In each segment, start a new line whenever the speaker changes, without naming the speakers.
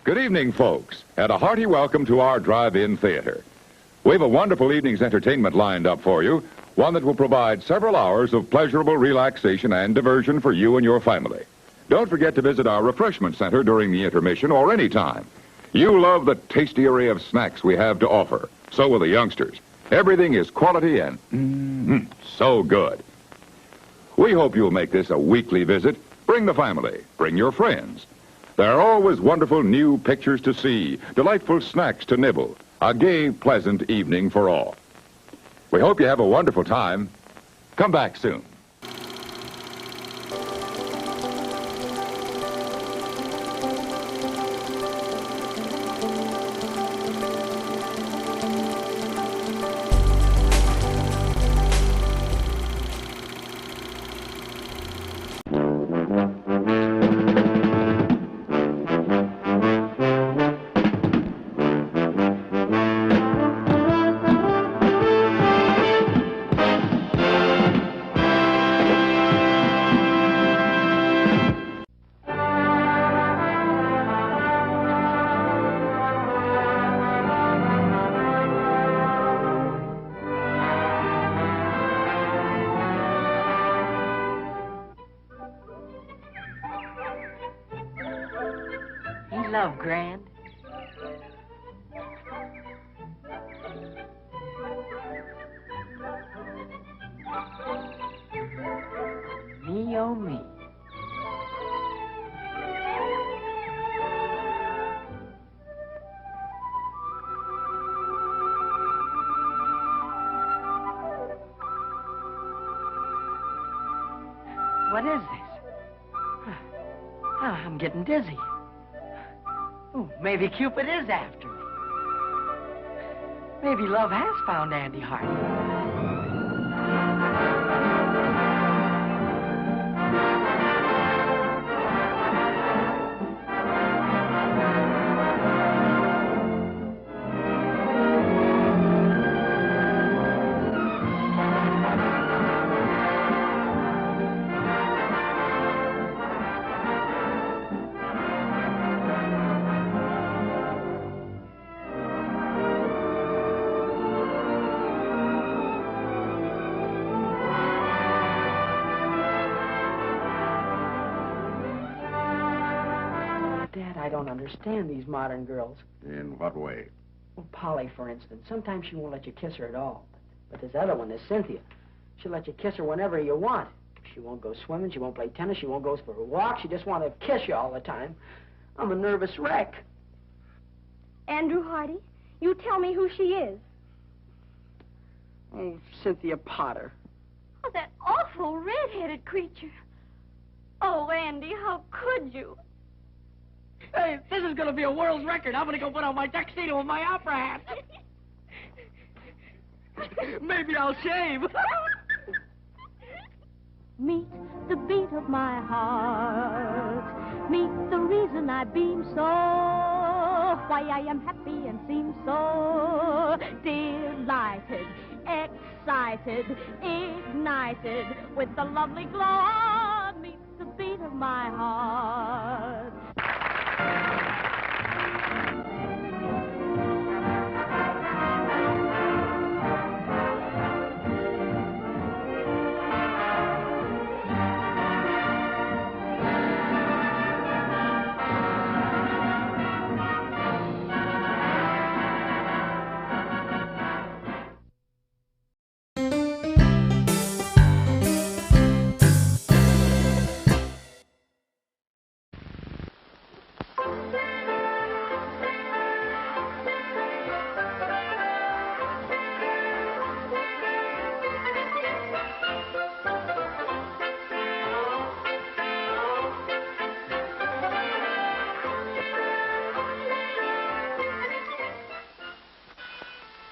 Good evening, folks, and a hearty welcome to our drive-in theater. We have a wonderful evening's entertainment lined up for you, one that will provide several hours of pleasurable relaxation and diversion for you and your family. Don't forget to visit our refreshment center during the intermission or any time. You love the tasty array of snacks we have to offer. So will the youngsters. Everything is quality and so good. We hope you'll make this a weekly visit. Bring the family. Bring your friends. There are always wonderful new pictures to see, delightful snacks to nibble, a gay, pleasant evening for all. We hope you have a wonderful time. Come back soon.
Love, Grand. Me, oh me. What is this? I'm getting dizzy. Oh, maybe Cupid is after me. Maybe love has found Andy Hardy. I don't understand these modern girls.
In what way?
Well, Polly, for instance. Sometimes she won't let you kiss her at all. But this other one, this Cynthia, she'll let you kiss her whenever you want. She won't go swimming. She won't play tennis. She won't go for a walk. She just wants to kiss you all the time. I'm a nervous wreck.
Andrew Hardy, you tell me who she is.
Oh, Cynthia Potter.
Oh, that awful red-headed creature. Oh, Andy, how could you?
Hey, this is going to be a world's record. I'm going to go put on my tuxedo and my opera hat. Maybe I'll shave.
Meet the beat of my heart. Meet the reason I beam so. Why I am happy and seem so delighted, excited, ignited with the lovely glow. Meet the beat of my heart.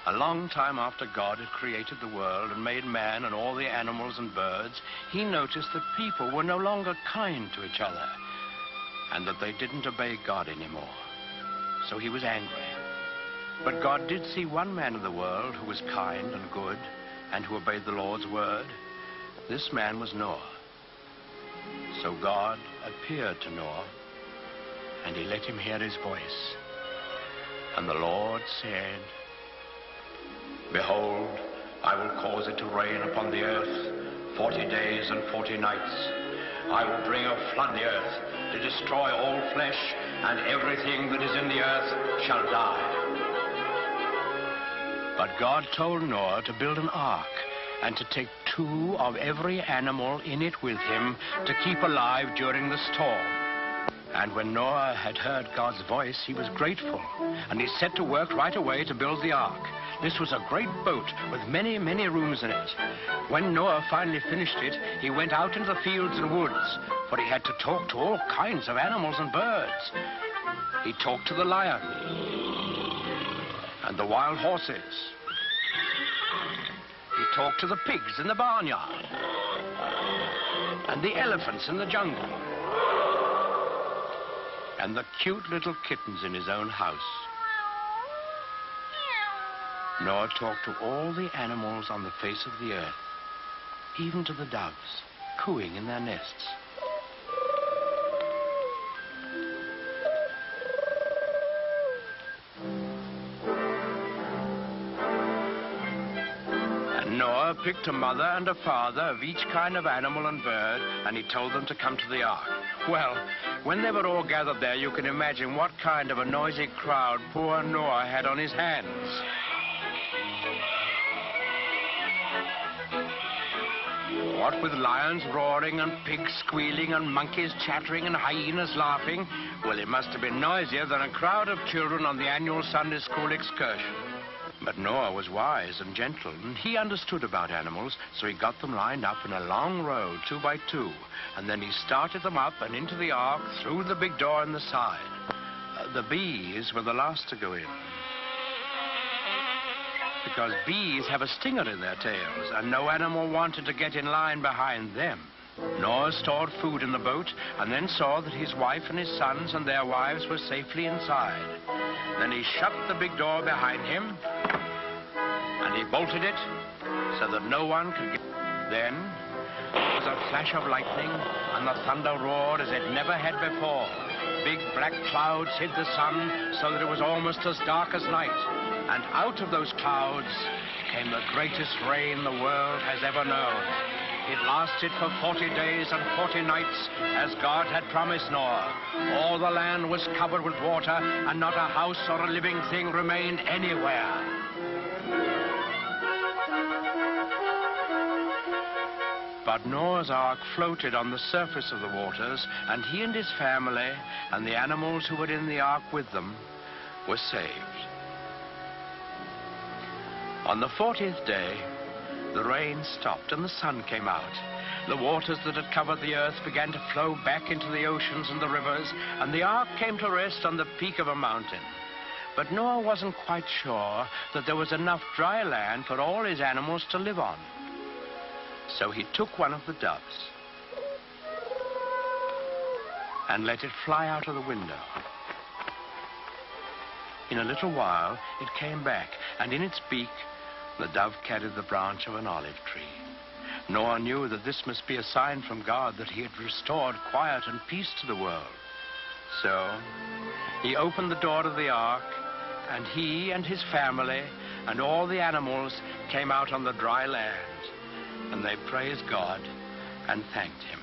A long time after God had created the world and made man and all the animals and birds, he noticed that people were no longer kind to each other and that they didn't obey God anymore. So he was angry. But God did see one man in the world who was kind and good and who obeyed the Lord's word. This man was Noah. So God appeared to Noah and he let him hear his voice. And the Lord said, "Behold, I will cause it to rain upon the earth 40 days and 40 nights. I will bring a flood the earth to destroy all flesh, and everything that is in the earth shall die." But God told Noah to build an ark and to take 2 of every animal in it with him to keep alive during the storm. And when Noah had heard God's voice, he was grateful, and he set to work right away to build the ark. This was a great boat with many, many rooms in it. When Noah finally finished it, he went out into the fields and woods, for he had to talk to all kinds of animals and birds. He talked to the lion and the wild horses. He talked to the pigs in the barnyard and the elephants in the jungle and the cute little kittens in his own house. Noah talked to all the animals on the face of the earth, even to the doves, cooing in their nests. And Noah picked a mother and a father of each kind of animal and bird, and he told them to come to the ark. Well, when they were all gathered there, you can imagine what kind of a noisy crowd poor Noah had on his hands. What with lions roaring and pigs squealing and monkeys chattering and hyenas laughing, well, it must have been noisier than a crowd of children on the annual Sunday school excursion. But Noah was wise and gentle, and he understood about animals, so he got them lined up in a long row, 2 by 2, and then he started them up and into the ark through the big door in the side. The bees were the last to go in, because bees have a stinger in their tails, and no animal wanted to get in line behind them. Noah stored food in the boat, and then saw that his wife and his sons and their wives were safely inside. Then he shut the big door behind him, and he bolted it so that no one could get. Then there was a flash of lightning, and the thunder roared as it never had before. Big black clouds hid the sun so that it was almost as dark as night. And out of those clouds came the greatest rain the world has ever known. It lasted for 40 days and 40 nights, as God had promised Noah. All the land was covered with water, and not a house or a living thing remained anywhere. But Noah's ark floated on the surface of the waters, and he and his family and the animals who were in the ark with them were saved. On the 40th day, the rain stopped and the sun came out. The waters that had covered the earth began to flow back into the oceans and the rivers, and the ark came to rest on the peak of a mountain. But Noah wasn't quite sure that there was enough dry land for all his animals to live on. So he took one of the doves and let it fly out of the window. In a little while, it came back, and in its beak, the dove carried the branch of an olive tree. Noah knew that this must be a sign from God that he had restored quiet and peace to the world. So he opened the door of the ark, and he and his family and all the animals came out on the dry land, and they praised God and thanked him.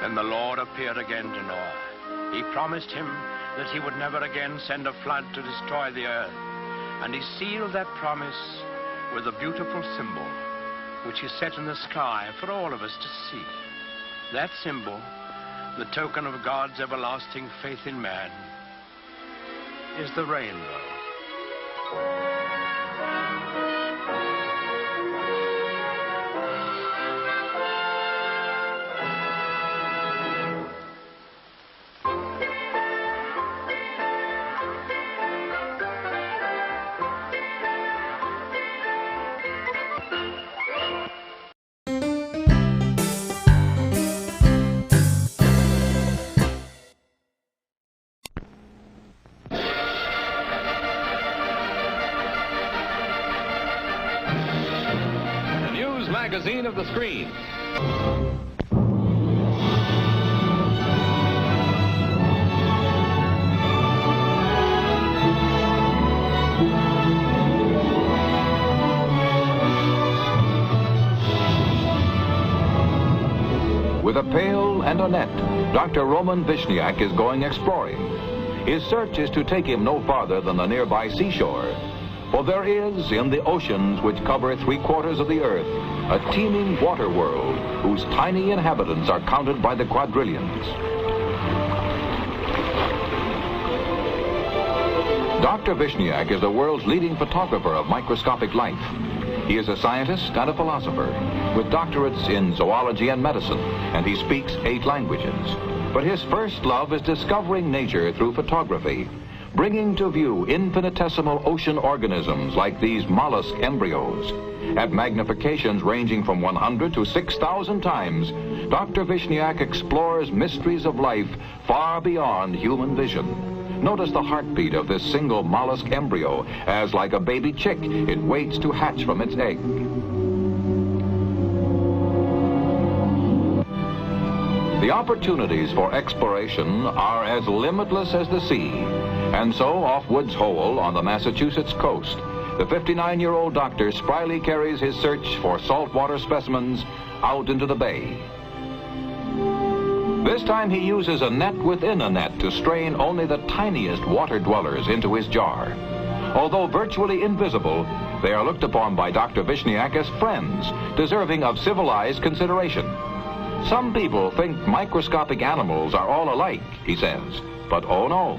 Then the Lord appeared again to Noah. He promised him that he would never again send a flood to destroy the earth. And he sealed that promise with a beautiful symbol, which he set in the sky for all of us to see. That symbol, the token of God's everlasting faith in man, is the rainbow.
Magazine of the screen. With a pail and a net, Dr. Roman Vishniak is going exploring. His search is to take him no farther than the nearby seashore. For there is, in the oceans which cover 3/4 of the earth, a teeming water world whose tiny inhabitants are counted by the quadrillions. Dr. Vishniak is the world's leading photographer of microscopic life. He is a scientist and a philosopher with doctorates in zoology and medicine, and he speaks 8 languages. But his first love is discovering nature through photography, bringing to view infinitesimal ocean organisms like these mollusk embryos. At magnifications ranging from 100 to 6,000 times, Dr. Vishniak explores mysteries of life far beyond human vision. Notice the heartbeat of this single mollusk embryo as, like a baby chick, it waits to hatch from its egg. The opportunities for exploration are as limitless as the sea. And so, off Woods Hole on the Massachusetts coast, the 59-year-old doctor spryly carries his search for saltwater specimens out into the bay. This time he uses a net within a net to strain only the tiniest water dwellers into his jar. Although virtually invisible, they are looked upon by Dr. Vishniak as friends, deserving of civilized consideration. Some people think microscopic animals are all alike, he says, but oh no.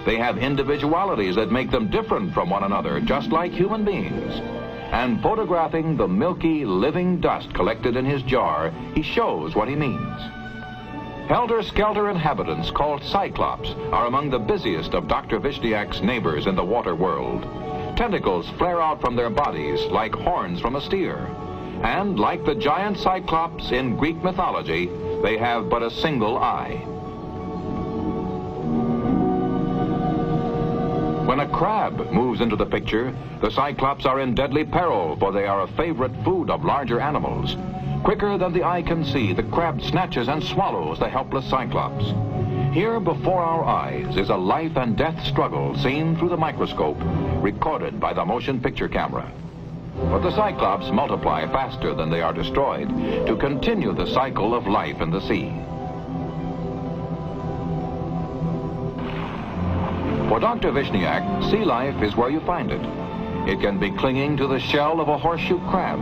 They have individualities that make them different from one another, just like human beings. And photographing the milky, living dust collected in his jar, he shows what he means. Helter-skelter inhabitants called cyclops are among the busiest of Dr. Vishniak's neighbors in the water world. Tentacles flare out from their bodies like horns from a steer. And like the giant cyclops in Greek mythology, they have but a single eye. When a crab moves into the picture, the cyclops are in deadly peril, for they are a favorite food of larger animals. Quicker than the eye can see, the crab snatches and swallows the helpless cyclops. Here before our eyes is a life and death struggle seen through the microscope, recorded by the motion picture camera. But the cyclops multiply faster than they are destroyed to continue the cycle of life in the sea. For Dr. Vishniak, sea life is where you find it. It can be clinging to the shell of a horseshoe crab.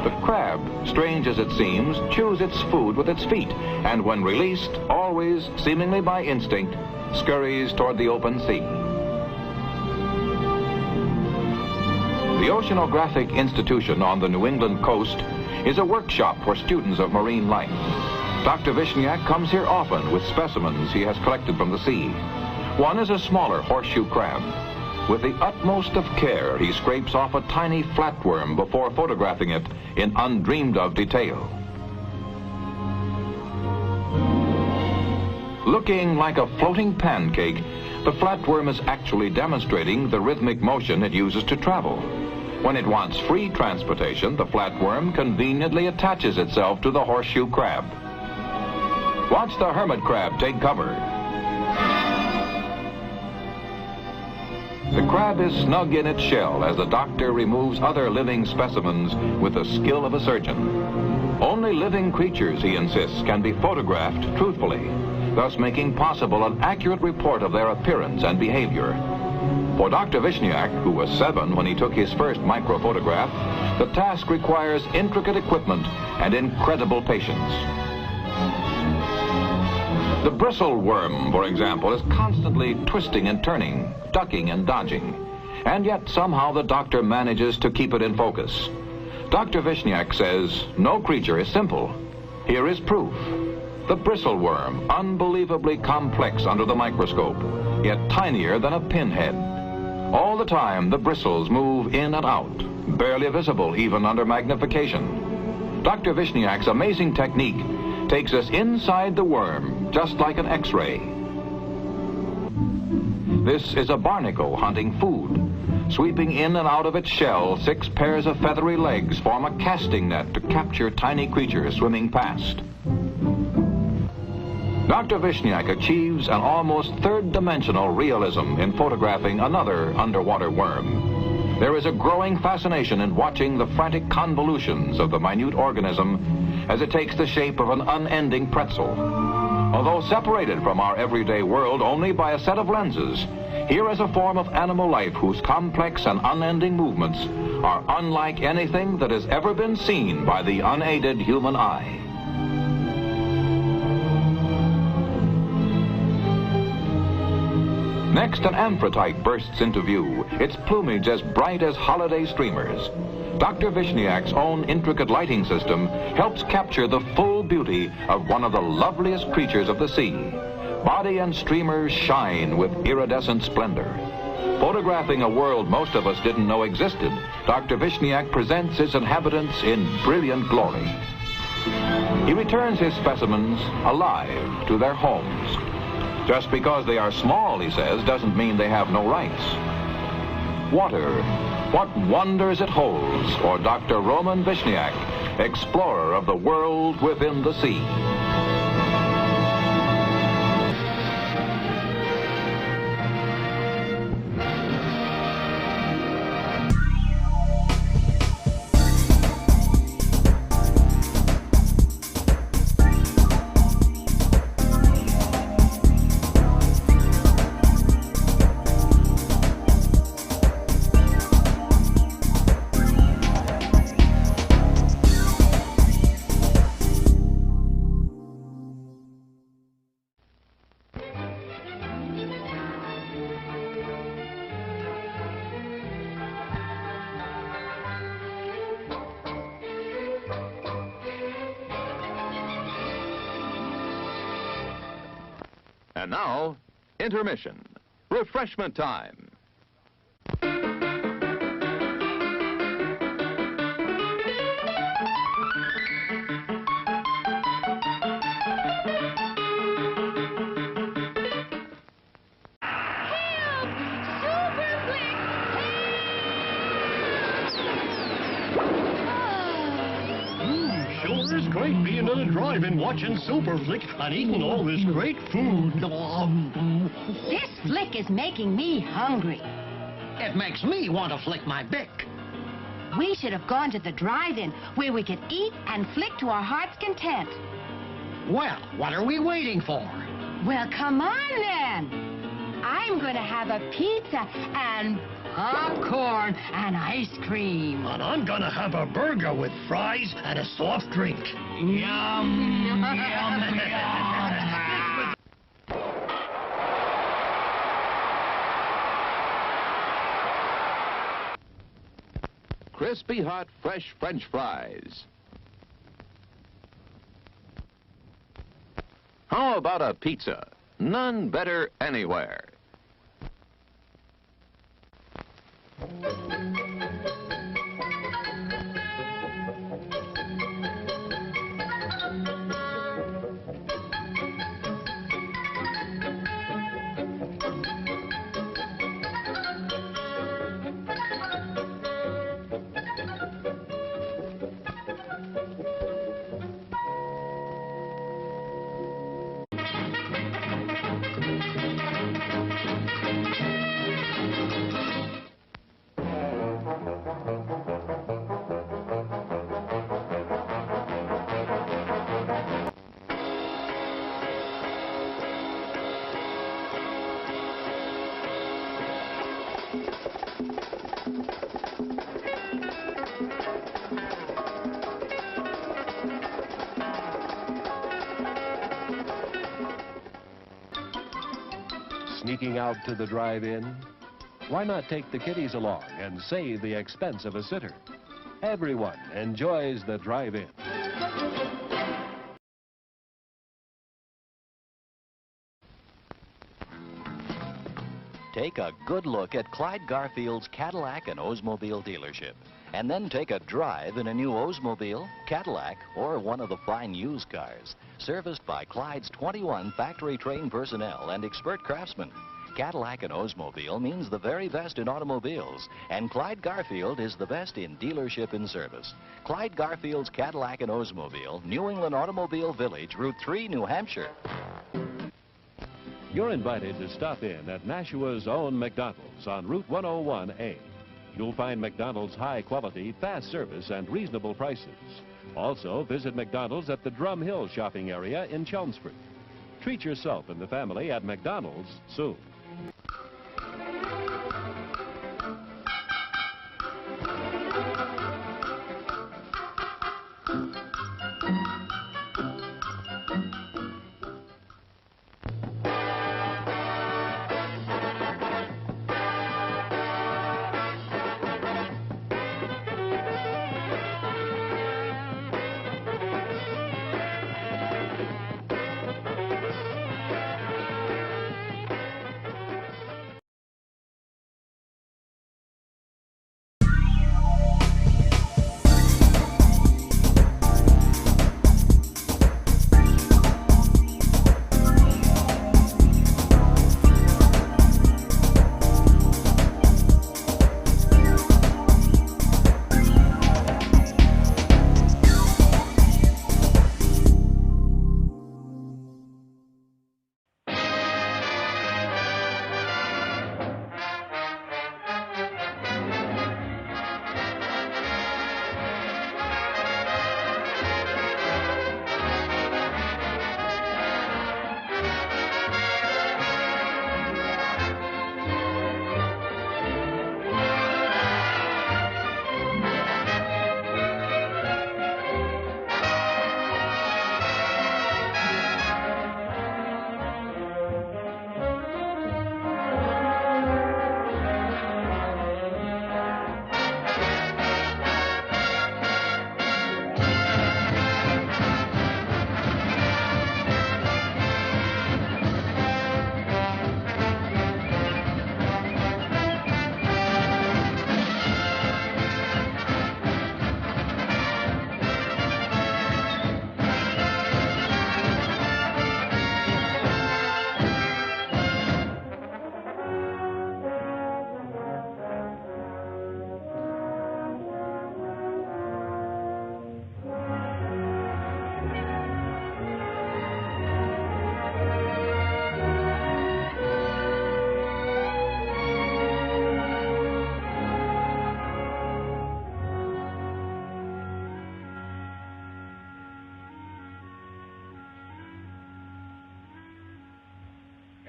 The crab, strange as it seems, chews its food with its feet, and when released, always, seemingly by instinct, scurries toward the open sea. The Oceanographic Institution on the New England coast is a workshop for students of marine life. Dr. Vishniak comes here often with specimens he has collected from the sea. One is a smaller horseshoe crab. With the utmost of care, he scrapes off a tiny flatworm before photographing it in undreamed-of detail. Looking like a floating pancake, the flatworm is actually demonstrating the rhythmic motion it uses to travel. When it wants free transportation, the flatworm conveniently attaches itself to the horseshoe crab. Watch the hermit crab take cover. The crab is snug in its shell as the doctor removes other living specimens with the skill of a surgeon. Only living creatures, he insists, can be photographed truthfully, thus making possible an accurate report of their appearance and behavior. For Dr. Vishniak, who was 7 when he took his first microphotograph, the task requires intricate equipment and incredible patience. The bristle worm, for example, is constantly twisting and turning, ducking and dodging. And yet somehow the doctor manages to keep it in focus. Dr. Vishniak says no creature is simple. Here is proof. The bristle worm, unbelievably complex under the microscope, yet tinier than a pinhead. All the time the bristles move in and out, barely visible even under magnification. Dr. Vishniak's amazing technique takes us inside the worm, just like an X-ray. This is a barnacle hunting food. Sweeping in and out of its shell, 6 pairs of feathery legs form a casting net to capture tiny creatures swimming past. Dr. Vishniak achieves an almost third-dimensional realism in photographing another underwater worm. There is a growing fascination in watching the frantic convolutions of the minute organism as it takes the shape of an unending pretzel. Although separated from our everyday world only by a set of lenses, here is a form of animal life whose complex and unending movements are unlike anything that has ever been seen by the unaided human eye. Next, an amphitrite bursts into view, its plumage as bright as holiday streamers. Dr. Vishniak's own intricate lighting system helps capture the full beauty of one of the loveliest creatures of the sea. Body and streamers shine with iridescent splendor. Photographing a world most of us didn't know existed, Dr. Vishniak presents its inhabitants in brilliant glory. He returns his specimens alive to their homes. Just because they are small, he says, doesn't mean they have no rights. Water, what wonders it holds for Dr. Roman Vishniak, explorer of the world within the sea.
And now, intermission, refreshment time.
Sure is great being in a drive-in watching Super Flick and eating all this great food.
This flick is making me hungry.
It makes me want to flick my bick.
We should have gone to the drive-in where we could eat and flick to our heart's content.
Well, what are we waiting for?
Well, come on then. I'm going to have a pizza and popcorn and ice cream.
And I'm gonna have a burger with fries and a soft drink. Yum, yum, yum.
Crispy hot fresh French fries. How about a pizza? None better anywhere.
Sneaking out to the drive-in? Why not take the kiddies along and save the expense of a sitter? Everyone enjoys the drive-in.
Take a good look at Clyde Garfield's Cadillac and Oldsmobile dealership, and then take a drive in a new Oldsmobile, Cadillac, or one of the fine used cars, serviced by Clyde's 21 factory-trained personnel and expert craftsmen. Cadillac and Oldsmobile means the very best in automobiles, and Clyde Garfield is the best in dealership and service. Clyde Garfield's Cadillac and Oldsmobile, New England Automobile Village, Route 3, New Hampshire.
You're invited to stop in at Nashua's own McDonald's on Route 101A. You'll find McDonald's high quality, fast service, and reasonable prices. Also, visit McDonald's at the Drum Hill shopping area in Chelmsford. Treat yourself and the family at McDonald's soon.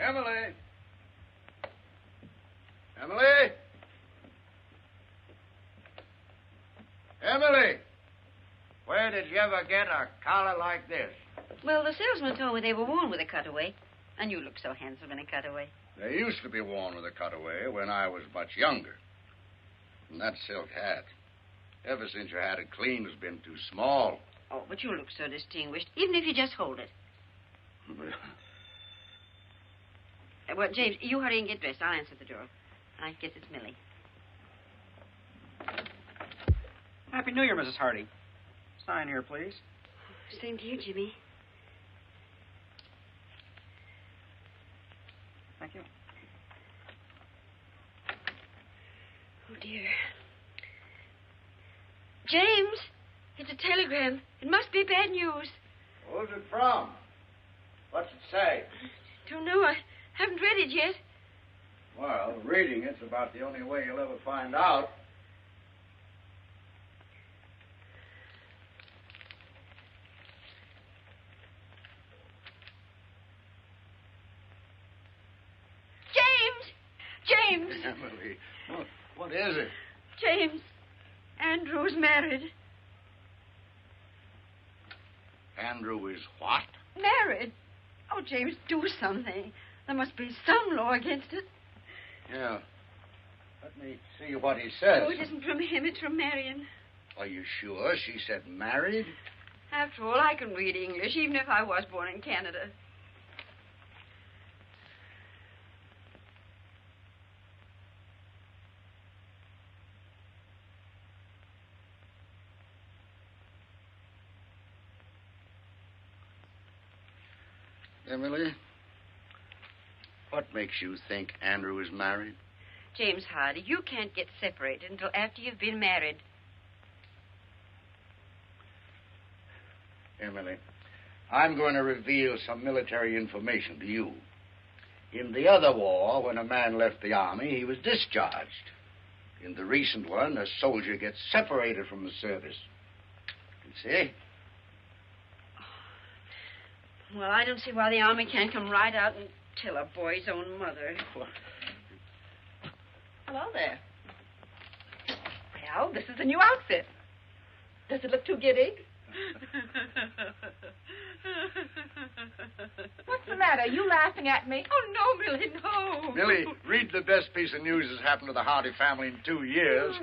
Emily! Emily! Emily! Where did you ever get a collar like this?
Well, the salesman told me they were worn with a cutaway. And you look so handsome in a cutaway.
They used to be worn with a cutaway when I was much younger. And that silk hat, ever since you had it cleaned, has been too small.
Oh, but you look so distinguished, even if you just hold it. Well, James, you hurry and get dressed. I'll answer the door. I guess it's Millie.
Happy New Year, Mrs. Hardy. Sign here, please.
Same to you, Jimmy.
Thank you.
Oh, dear. James, it's a telegram. It must be bad news.
Who's it from? What's it say?
Don't know. I haven't read it yet.
Well, reading it's about the only way you'll ever find out.
James!
Emily, what is it?
James, Andrew's married.
Andrew is what?
Married? Oh, James, do something. There must be some law against it.
Yeah. Let me see what he says.
Oh, it isn't from him, it's from Marion.
Are you sure she said married?
After all, I can read English, even if I was born in Canada.
Emily, what makes you think Andrew is married?
James Hardy, you can't get separated until after you've been married.
Emily, I'm going to reveal some military information to you. In the other war, when a man left the army, he was discharged. In the recent one, a soldier gets separated from the service. You see?
Well, I don't see why the Army can't come right out and tell a boy's own mother.
Hello there. Well, this is the new outfit. Does it look too giddy? What's the matter? Are you laughing at me?
Oh, no, Millie, no.
Millie, read the best piece of news that's happened to the Hardy family in 2 years.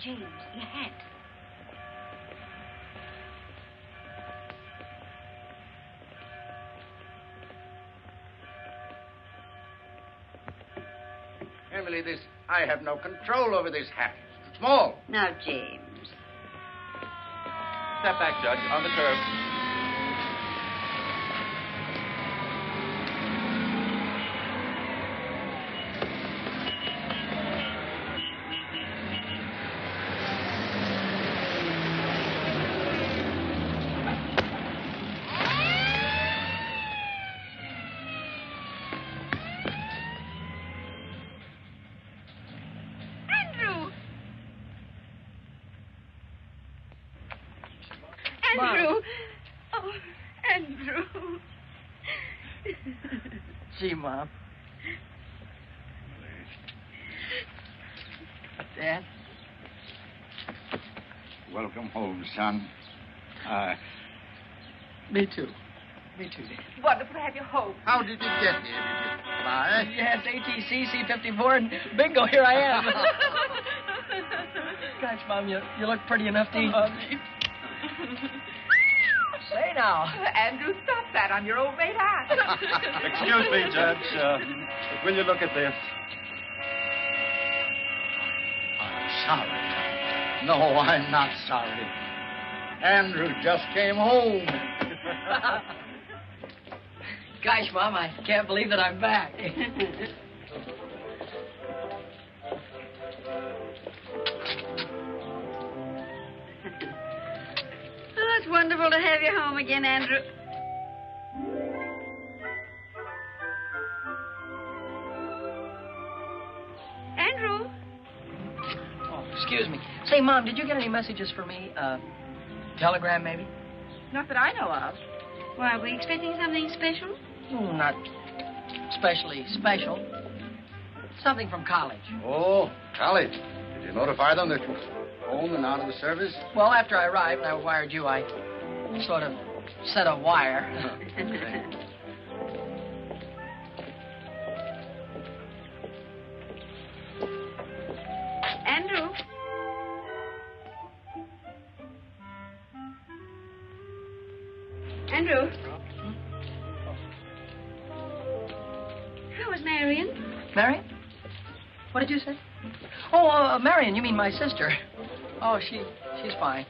James, your hat.
Emily, I have no control over this hat. It's too small.
Now, James.
Step back, Judge, on the curb.
Andrew. Oh, Andrew.
Gee, Mom. Dad?
Welcome home, son.
Me too. Me too, Dad. Wonderful to have you home.
How did you get here? Did you fly?
Yes, ATC, C-54, and bingo, here I am. Gosh, Mom, you look pretty enough to eat. Say now.
Andrew, stop that on your old mate hat.
Excuse me, Judge. Will you look at this?
I'm sorry. No, I'm not sorry. Andrew just came home.
Gosh, Mom, I can't believe that I'm back.
Oh, it's wonderful to have you home again, Andrew. Andrew?
Oh, excuse me. Say, Mom, did you get any messages for me? Telegram, maybe?
Not that I know of.
Why, are we expecting something special?
Oh, not especially special. Something from college.
Oh, college. Did you notify them that you were home and out of the service?
Well, after I arrived and I wired you, I sort of sent a wire.
Andrew? Andrew? How was Marion?
Marion? What did you say? Oh, Marion, you mean my sister. Oh, she's fine.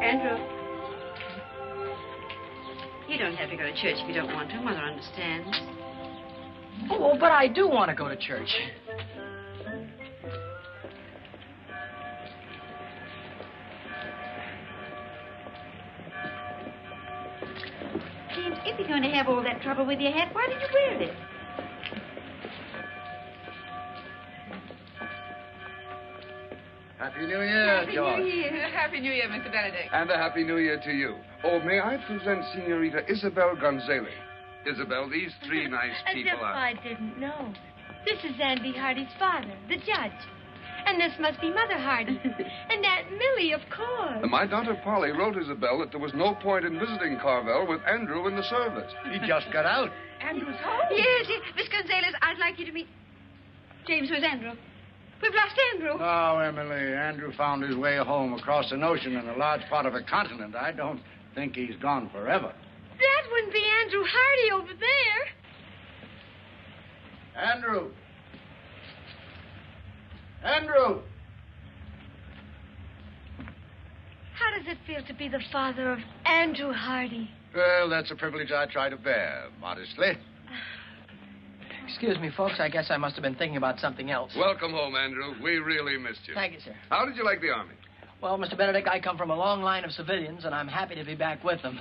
Andrew, you don't have to go to church if you don't want to. Mother understands.
Oh, but I do want to go to church.
James, if you're going to have all that trouble with your hat, why did you wear it?
Happy New Year, George.
New Year. Happy New Year, Mr. Benedict.
And a Happy New Year to you. Oh, may I present Senorita Isabel Gonzalez? Isabel, these three nice people
As if
are...
I didn't know. This is Andy Hardy's father, the judge. And this must be Mother Hardy. And Aunt Millie, of course.
My daughter Polly wrote Isabel that there was no point in visiting Carvel with Andrew in the service.
He just got out.
Andrew's home.
Yes, Miss Gonzalez, I'd like you to meet... James, where's Andrew? We've lost Andrew.
Oh, Emily, Andrew found his way home across an ocean and a large part of a continent. I don't think he's gone forever.
That wouldn't be Andrew Hardy over there.
Andrew! Andrew!
How does it feel to be the father of Andrew Hardy?
Well, that's a privilege I try to bear, modestly.
Excuse me, folks. I guess I must have been thinking about something else.
Welcome home, Andrew. We really missed you.
Thank you, sir.
How did you like the Army?
Well, Mr. Benedict, I come from a long line of civilians, and I'm happy to be back with them.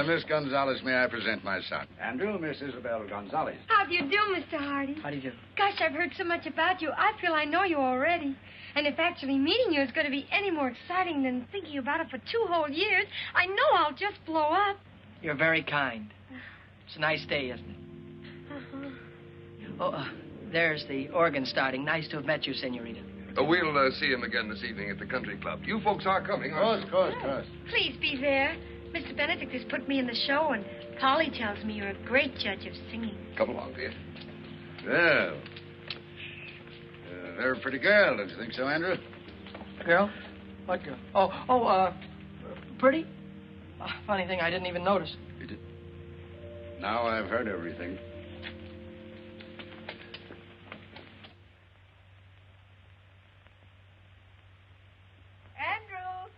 Miss Gonzalez, may I present my son?
Andrew, Miss Isabel Gonzalez.
How do you do, Mr. Hardy?
How do you do?
Gosh, I've heard so much about you. I feel I know you already. And if actually meeting you is going to be any more exciting than thinking about it for 2 whole years, I know I'll just blow up.
You're very kind. It's a nice day, isn't it? Oh, there's the organ starting. Nice to have met you, Senorita.
We'll see him again this evening at the country club. You folks are coming, aren't you?
Of course.
Please be there. Mr. Benedict has put me in the show, and Polly tells me you're a great judge of singing.
Come along, dear.
Well, very pretty girl, don't you think so, Andrew?
Girl? What girl? Pretty? Funny thing, I didn't even notice.
Now I've heard everything.
Andrew!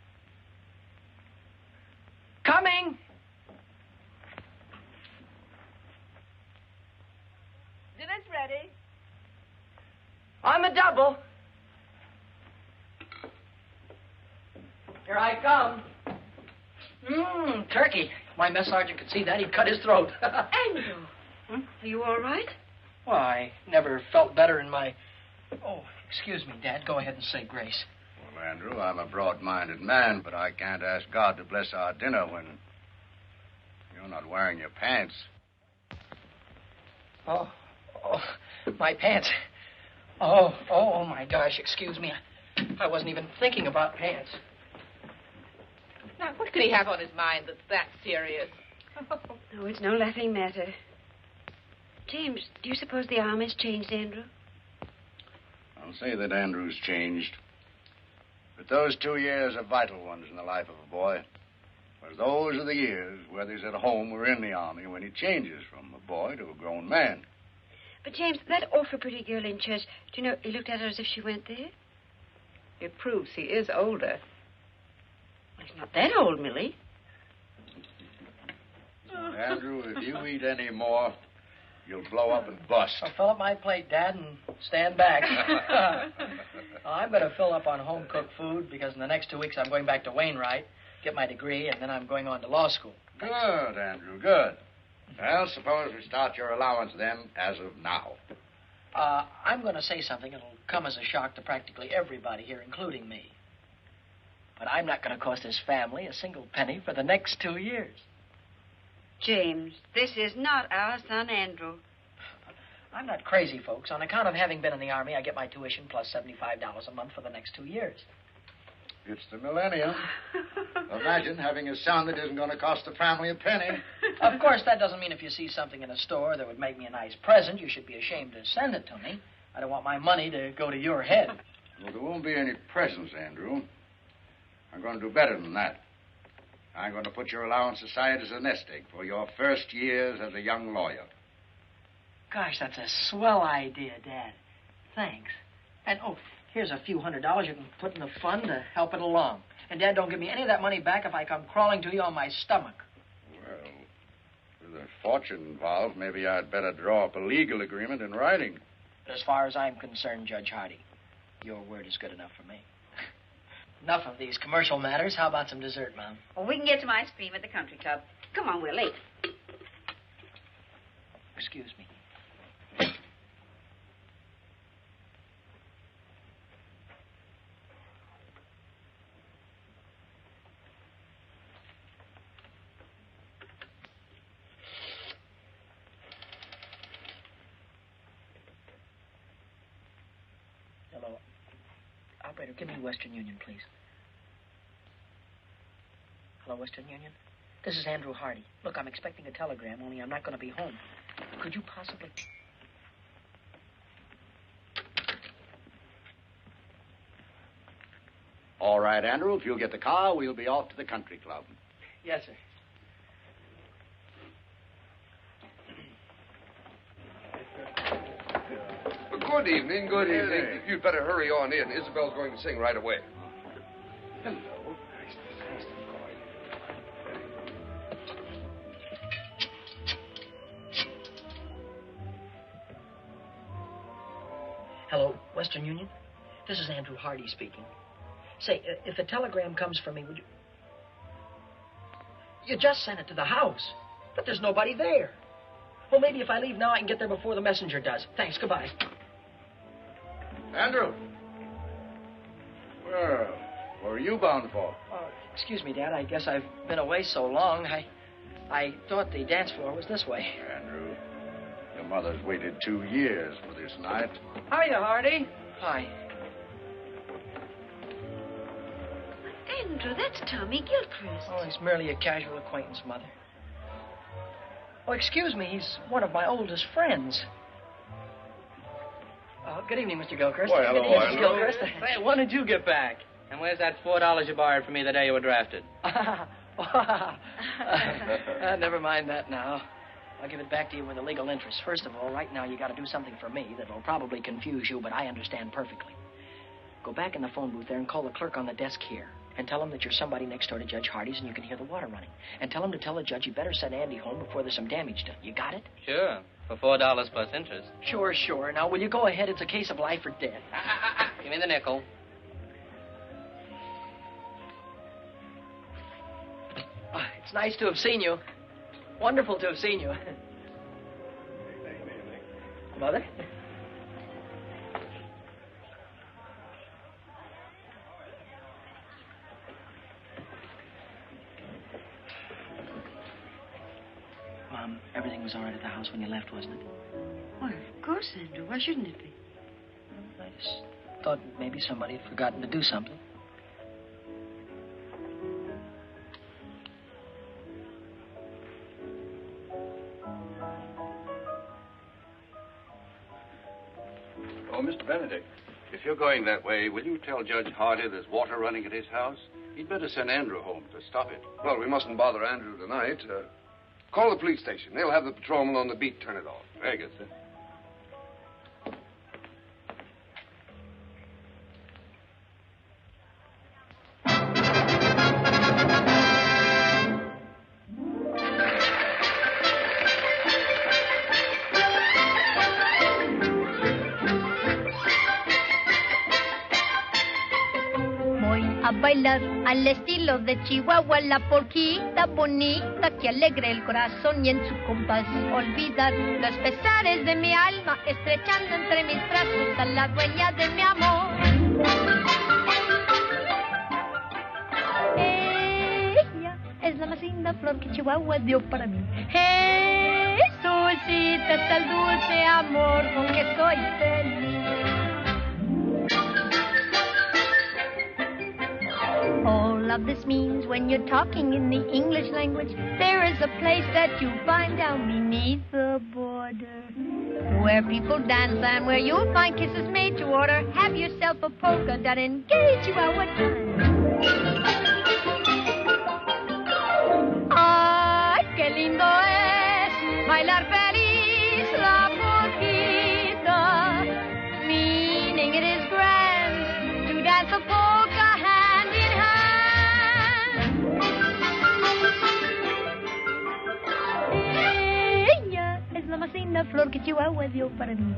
Coming!
Dinner's ready.
On the double. Here I come. Turkey. My mess sergeant could see that. He'd cut his throat.
Andrew! Are you all right?
Well, I never felt better in my... Oh, excuse me, Dad. Go ahead and say grace.
Well, Andrew, I'm a broad-minded man, but I can't ask God to bless our dinner when you're not wearing your pants.
Oh, my pants. Oh, my gosh, excuse me. I wasn't even thinking about pants.
Now, what could he have on his mind that's that serious?
Oh, it's no laughing matter. James, do you suppose the Army's changed Andrew?
I'll say that Andrew's changed. But those 2 years are vital ones in the life of a boy. Whereas those are the years, whether he's at home or in the Army, when he changes from a boy to a grown man.
But, James, that awful pretty girl in church, do you know, he looked at her as if she went there?
It proves he is older.
Well, he's not that old, Millie.
Andrew, if you eat any more, you'll blow up and bust.
I'll fill up my plate, Dad, and stand back. I'm going to fill up on home-cooked food because in the next 2 weeks I'm going back to Wainwright, get my degree, and then I'm going on to law school.
Good, Andrew, good. Well, suppose we start your allowance then, as of now.
I'm going to say something that'll come as a shock to practically everybody here, including me. But I'm not going to cost this family a single penny for the next 2 years.
James, this is not our son, Andrew.
I'm not crazy, folks. On account of having been in the Army, I get my tuition plus $75 a month for the next 2 years.
It's the millennium. Imagine having a son that isn't going to cost the family a penny.
Of course, that doesn't mean if you see something in a store that would make me a nice present, you should be ashamed to send it to me. I don't want my money to go to your head.
Well, there won't be any presents, Andrew. I'm going to do better than that. I'm going to put your allowance aside as a nest egg for your first years as a young lawyer.
Gosh, that's a swell idea, Dad. Thanks. And, here's a few $100 you can put in the fund to help it along. And, Dad, don't give me any of that money back if I come crawling to you on my stomach.
Well, with a fortune involved, maybe I'd better draw up a legal agreement in writing.
But as far as I'm concerned, Judge Hardy, your word is good enough for me. Enough of these commercial matters. How about some dessert, Mom?
Well, we can get some ice cream at the country club. Come on, we're late.
Excuse me. Hello. Operator, give me Western Union, please. Hello, Western Union? This is Andrew Hardy. Look, I'm expecting a telegram, only I'm not going to be home. Could you possibly...
All right, Andrew, if you'll get the car, we'll be off to the country club.
Yes, sir.
Good evening, good evening. You'd better hurry on in. Isabel's going to sing right away.
Hello.
Western Union? This is Andrew Hardy speaking. Say, if a telegram comes for me, would you... You just sent it to the house, but there's nobody there. Well, maybe if I leave now, I can get there before the messenger does. Thanks, goodbye.
Andrew. Well, where are you bound for?
Excuse me, Dad. I guess I've been away so long. I thought the dance floor was this way.
Andrew, your mother's waited 2 years for this night.
Hiya, Hardy. Hi.
Andrew, that's Tommy Gilchrist.
Oh, he's merely a casual acquaintance, Mother. Oh, excuse me. He's one of my oldest friends. Good evening, Mr. Gilchrist.
Why, hello,
Good evening, Mrs.
Andrew.
Gilchrist.
Say, when did you get back? And where's that $4 you borrowed from me the day you were drafted?
Never mind that now. I'll give it back to you with a legal interest. First of all, right now you got to do something for me that'll probably confuse you, but I understand perfectly. Go back in the phone booth there and call the clerk on the desk here. And tell him that you're somebody next door to Judge Hardy's and you can hear the water running. And tell him to tell the judge you better send Andy home before there's some damage done. You got it?
Sure. For $4 plus interest.
Sure. Now, will you go ahead? It's a case of life or death.
Give me the nickel.
It's nice to have seen you. Wonderful to have seen you. Mother? Mom, everything was all right at the house when you left, wasn't it?
Why, of course, Andrew. Why shouldn't it be?
I just thought maybe somebody had forgotten to do something.
Oh, Mr. Benedict, if you're going that way, will you tell Judge Hardy there's water running at his house? He'd better send Andrew home to stop it.
Well, we mustn't bother Andrew tonight. Call the police station. They'll have the patrolman on the beat turn it off.
Very good, sir.
A bailar al estilo de Chihuahua, la porquita bonita que alegra el corazón y en su compás olvidar los pesares de mi alma, estrechando entre mis brazos a la dueña de mi amor. Ella es la más linda flor que Chihuahua dio para mí. Jesucita es el dulce amor con que soy feliz. All of this means when you're talking in the English language, there is a place that you find down beneath the border, where people dance and where you'll find kisses made to order. Have yourself a polka dot, engage you at what time. Ay, qué lindo es bailar feliz la polquita, meaning it is grand to dance a polka hand in hand. Ella es la más linda flor que Chihuahua dio para mí.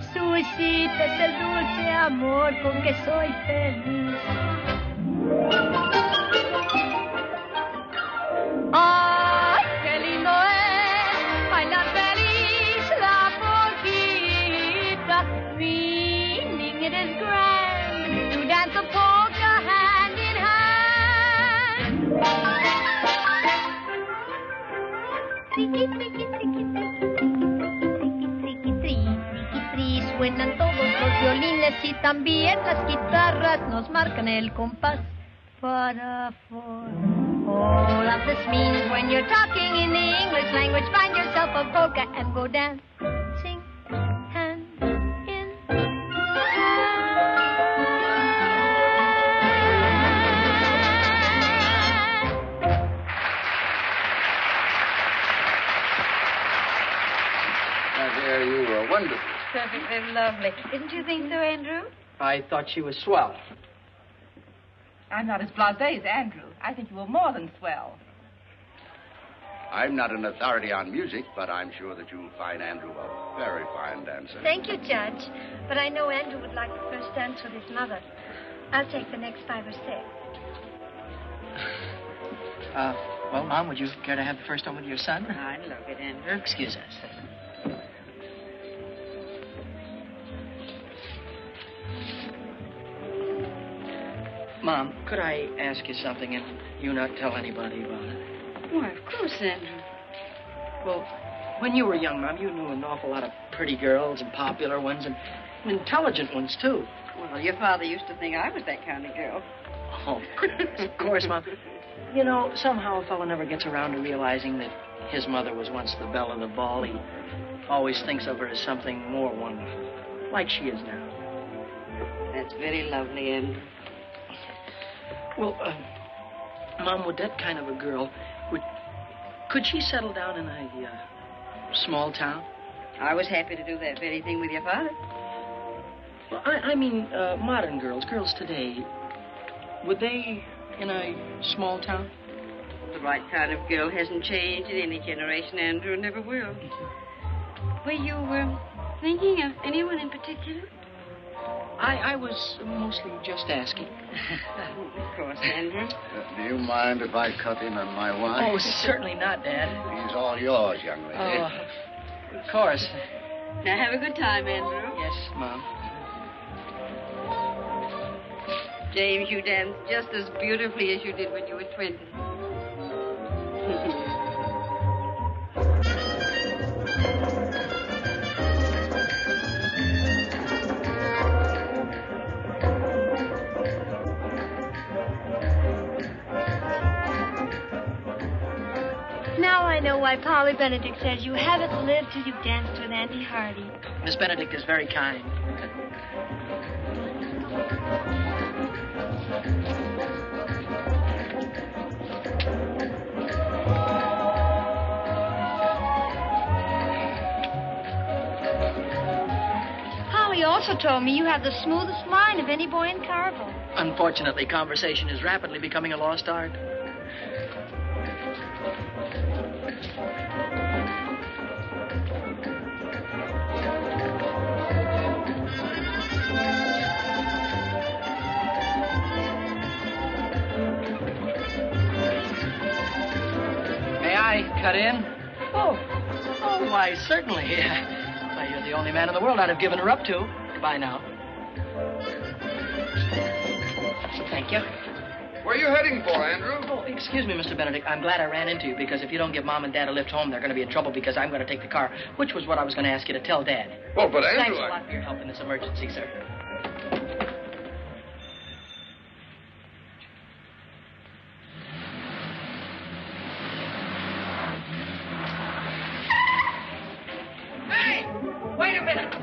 Jesucita es el dulce amor con que soy feliz. Ay, qué lindo es bailar feliz la polquita, meaning it is grand to dance a polka hand in hand. Triqui, triqui, triqui, triqui, triqui, tri, suenan todos los violines y también las guitarras nos marcan el compás para for. All of this means when you're talking in the English language, find yourself a polka and go dancing hand in
My dear, you were wonderful.
Perfectly lovely. Didn't you think so, Andrew?
I thought she was swell.
I'm not as blasé as Andrew. I think you were more than swell.
I'm not an authority on music, but I'm sure that you'll find Andrew a very fine dancer.
Thank you, Judge. But I know Andrew would like the first dance with his mother. I'll take the next 5 or 6.
Well, Mom, would you care to have the first one with your son?
I'd love it, Andrew.
Excuse us. Mom, could I ask you something and you not tell anybody about it?
Why, of course, Andrew.
Well, when you were young, Mom, you knew an awful lot of pretty girls and popular ones and intelligent ones, too.
Well, your father used to think I was that kind of girl.
Oh, of course, Mom. You know, somehow a fellow never gets around to realizing that his mother was once the belle of the ball. He always thinks of her as something more wonderful, like she is now.
That's very lovely, Andrew.
Well, Mom, would that kind of a girl, could she settle down in a small town?
I was happy to do that very thing with your father.
Well, I mean, modern girls today, would they in a small town?
The right kind of girl hasn't changed in any generation, Andrew, and never will.
Were you thinking of anyone in particular?
I was mostly just asking.
Of course, Andrew.
Do you mind if I cut in on my wine?
Oh, certainly not, Dad.
He's all yours, young lady.
Oh, of course.
Now, have a good time, Andrew.
Yes, Mom.
James, you danced just as beautifully as you did when you were 20.
Now I know why Polly Benedict says you haven't lived till you've danced with Auntie Hardy.
Miss Benedict is very kind.
Polly also told me you have the smoothest mind of any boy in Carville.
Unfortunately, conversation is rapidly becoming a lost art. Cut in? Oh, why, certainly. Why, you're the only man in the world I'd have given her up to. Goodbye now. Thank you.
Where are you heading for, Andrew?
Oh, excuse me, Mr. Benedict. I'm glad I ran into you, because if you don't give Mom and Dad a lift home, they're going to be in trouble because I'm going to take the car, which was what I was going to ask you to tell Dad.
Well, but Andrew...
Thanks a lot for your help in this emergency, sir. Wait a minute.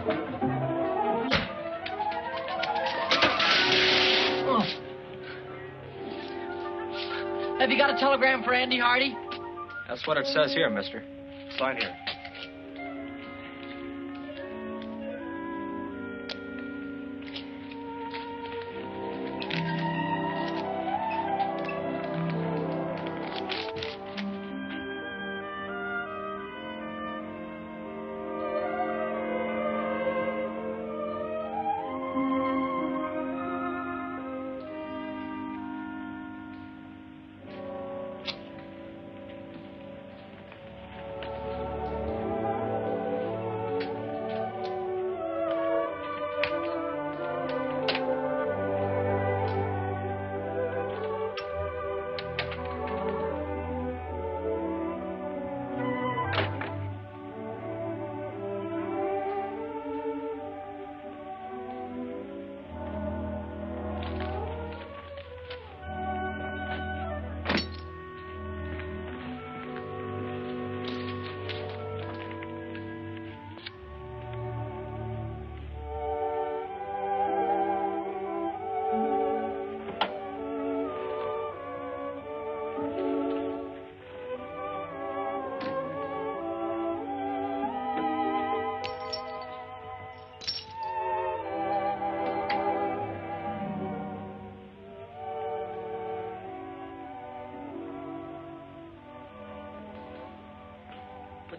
Oh. Have you got a telegram for Andy Hardy?
That's what it says here, mister. Sign here.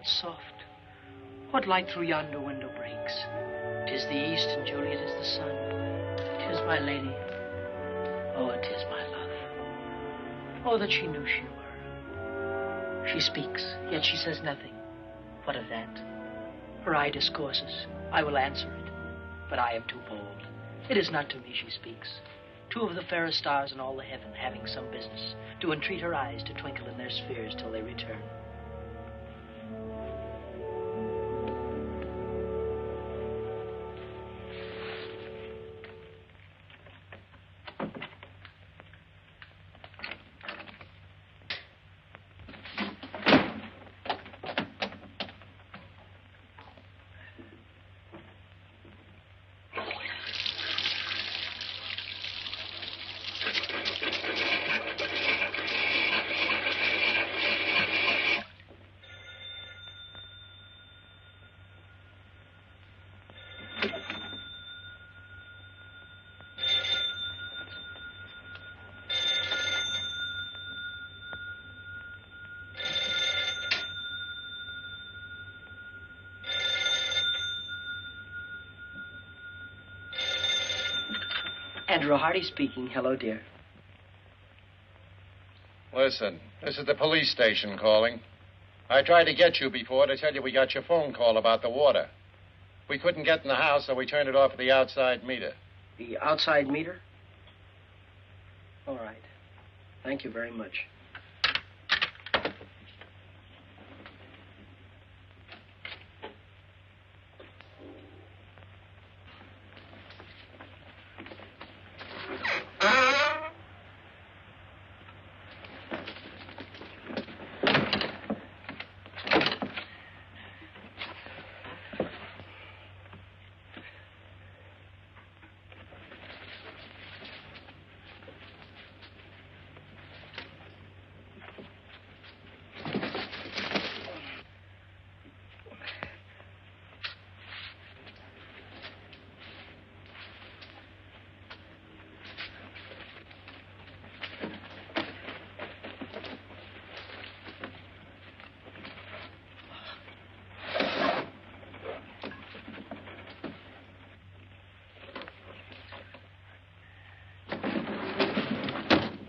soft. What light through yonder window breaks? 'Tis the east, and Juliet is the sun. 'Tis my lady. Oh, 'tis my love. Oh, that she knew she were. She speaks, yet she says nothing. What of that? Her eye discourses. I will answer it, but I am too bold. It is not to me she speaks. Two of the fairest stars in all the heaven, having some business, do entreat her eyes to twinkle in their spheres till they return. Andrew Hardy speaking. Hello, dear.
Listen, this is the police station calling. I tried to get you before to tell you we got your phone call about the water. We couldn't get in the house, so we turned it off at the outside meter.
The outside meter? All right. Thank you very much.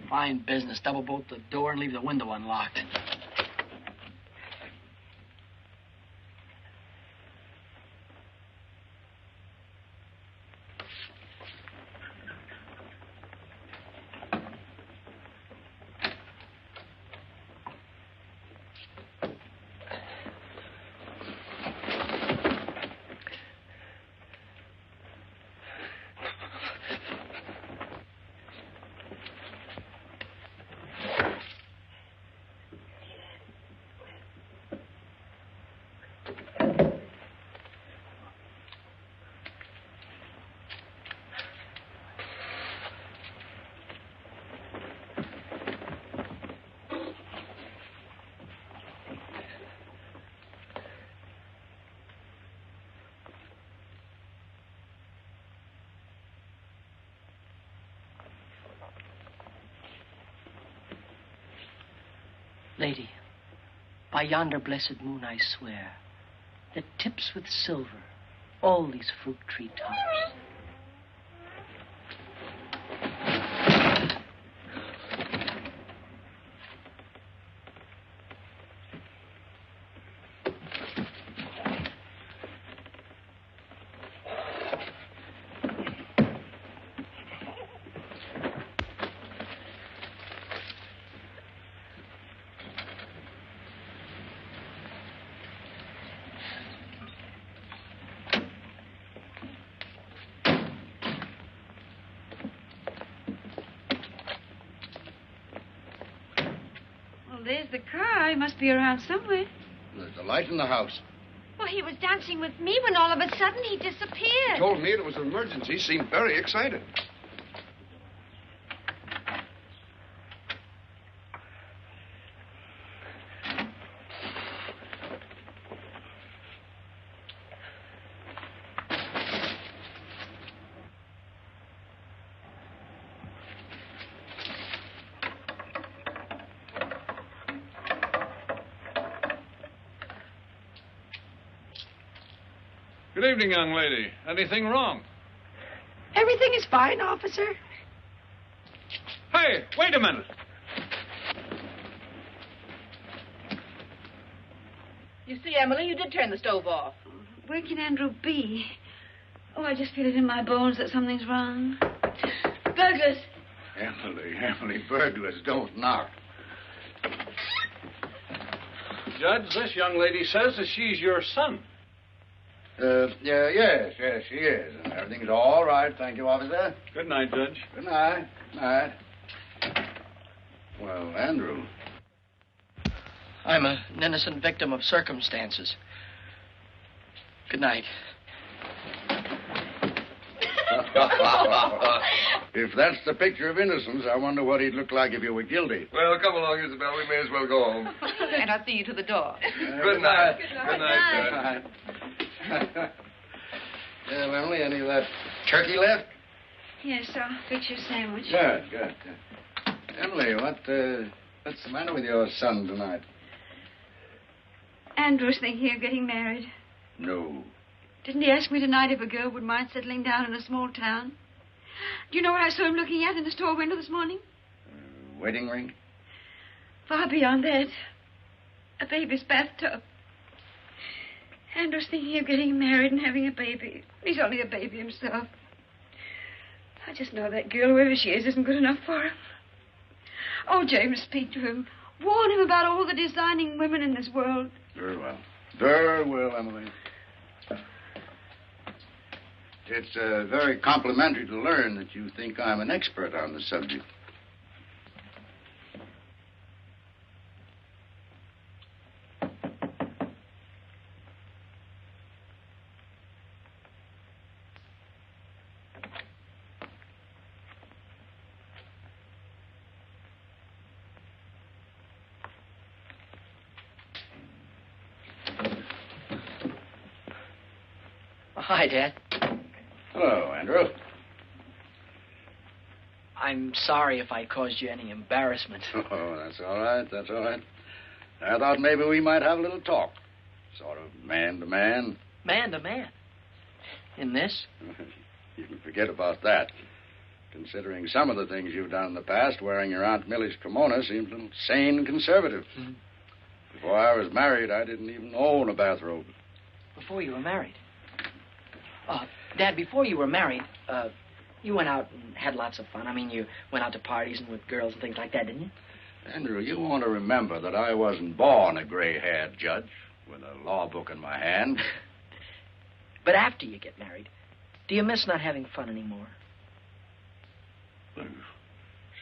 Fine business. Double bolt the door and leave the window unlocked. Lady, by yonder blessed moon I swear, that tips with silver all these fruit tree tops.
There's the car. He must be around somewhere.
There's a light in the house.
Well, he was dancing with me when all of a sudden he disappeared.
He told me it was an emergency. He seemed very excited.
Good evening, young lady. Anything wrong?
Everything is fine, officer.
Hey, wait a minute.
You see, Emily, you did turn the stove off.
Where can Andrew be? Oh, I just feel it in my bones that something's wrong. Burglars!
Emily, burglars don't knock.
Judge, this young lady says that she's your son.
Yes, she is. And everything's all right, thank you, officer.
Good night, Judge.
Good night. Night. Well, Andrew.
I'm an innocent victim of circumstances. Good night.
If that's the picture of innocence, I wonder what he'd look like if you were guilty.
Well, come along, Isabel. We may as well go home.
And I'll see you to the door.
Good night.
Good night. Well, Emily, any of that turkey left?
Yes, I'll fix your sandwich.
Good. Emily, what's the matter with your son tonight?
Andrew's thinking of getting married.
No.
Didn't he ask me tonight if a girl would mind settling down in a small town? Do you know what I saw him looking at in the store window this morning?
Wedding ring?
Far beyond that. A baby's bathtub. Andrew's thinking of getting married and having a baby. He's only a baby himself. I just know that girl, wherever she is, isn't good enough for him. Oh, James, speak to him. Warn him about all the designing women in this world.
Very well. Very well, Emily. It's very complimentary to learn that you think I'm an expert on the subject.
Hi, Dad.
Hello, Andrew.
I'm sorry if I caused you any embarrassment.
Oh, that's all right. I thought maybe we might have a little talk. Sort of man to man.
Man to man? In this?
You can forget about that. Considering some of the things you've done in the past, wearing your Aunt Millie's kimono seems a little sane and conservative.
Mm-hmm.
Before I was married, I didn't even own a bathrobe.
Before you were married? Dad, before you were married, you went out and had lots of fun. I mean, you went out to parties and with girls and things like that, didn't you?
Andrew, you want to remember that I wasn't born a gray-haired judge with a law book in my hand.
But after you get married, do you miss not having fun anymore?
Well,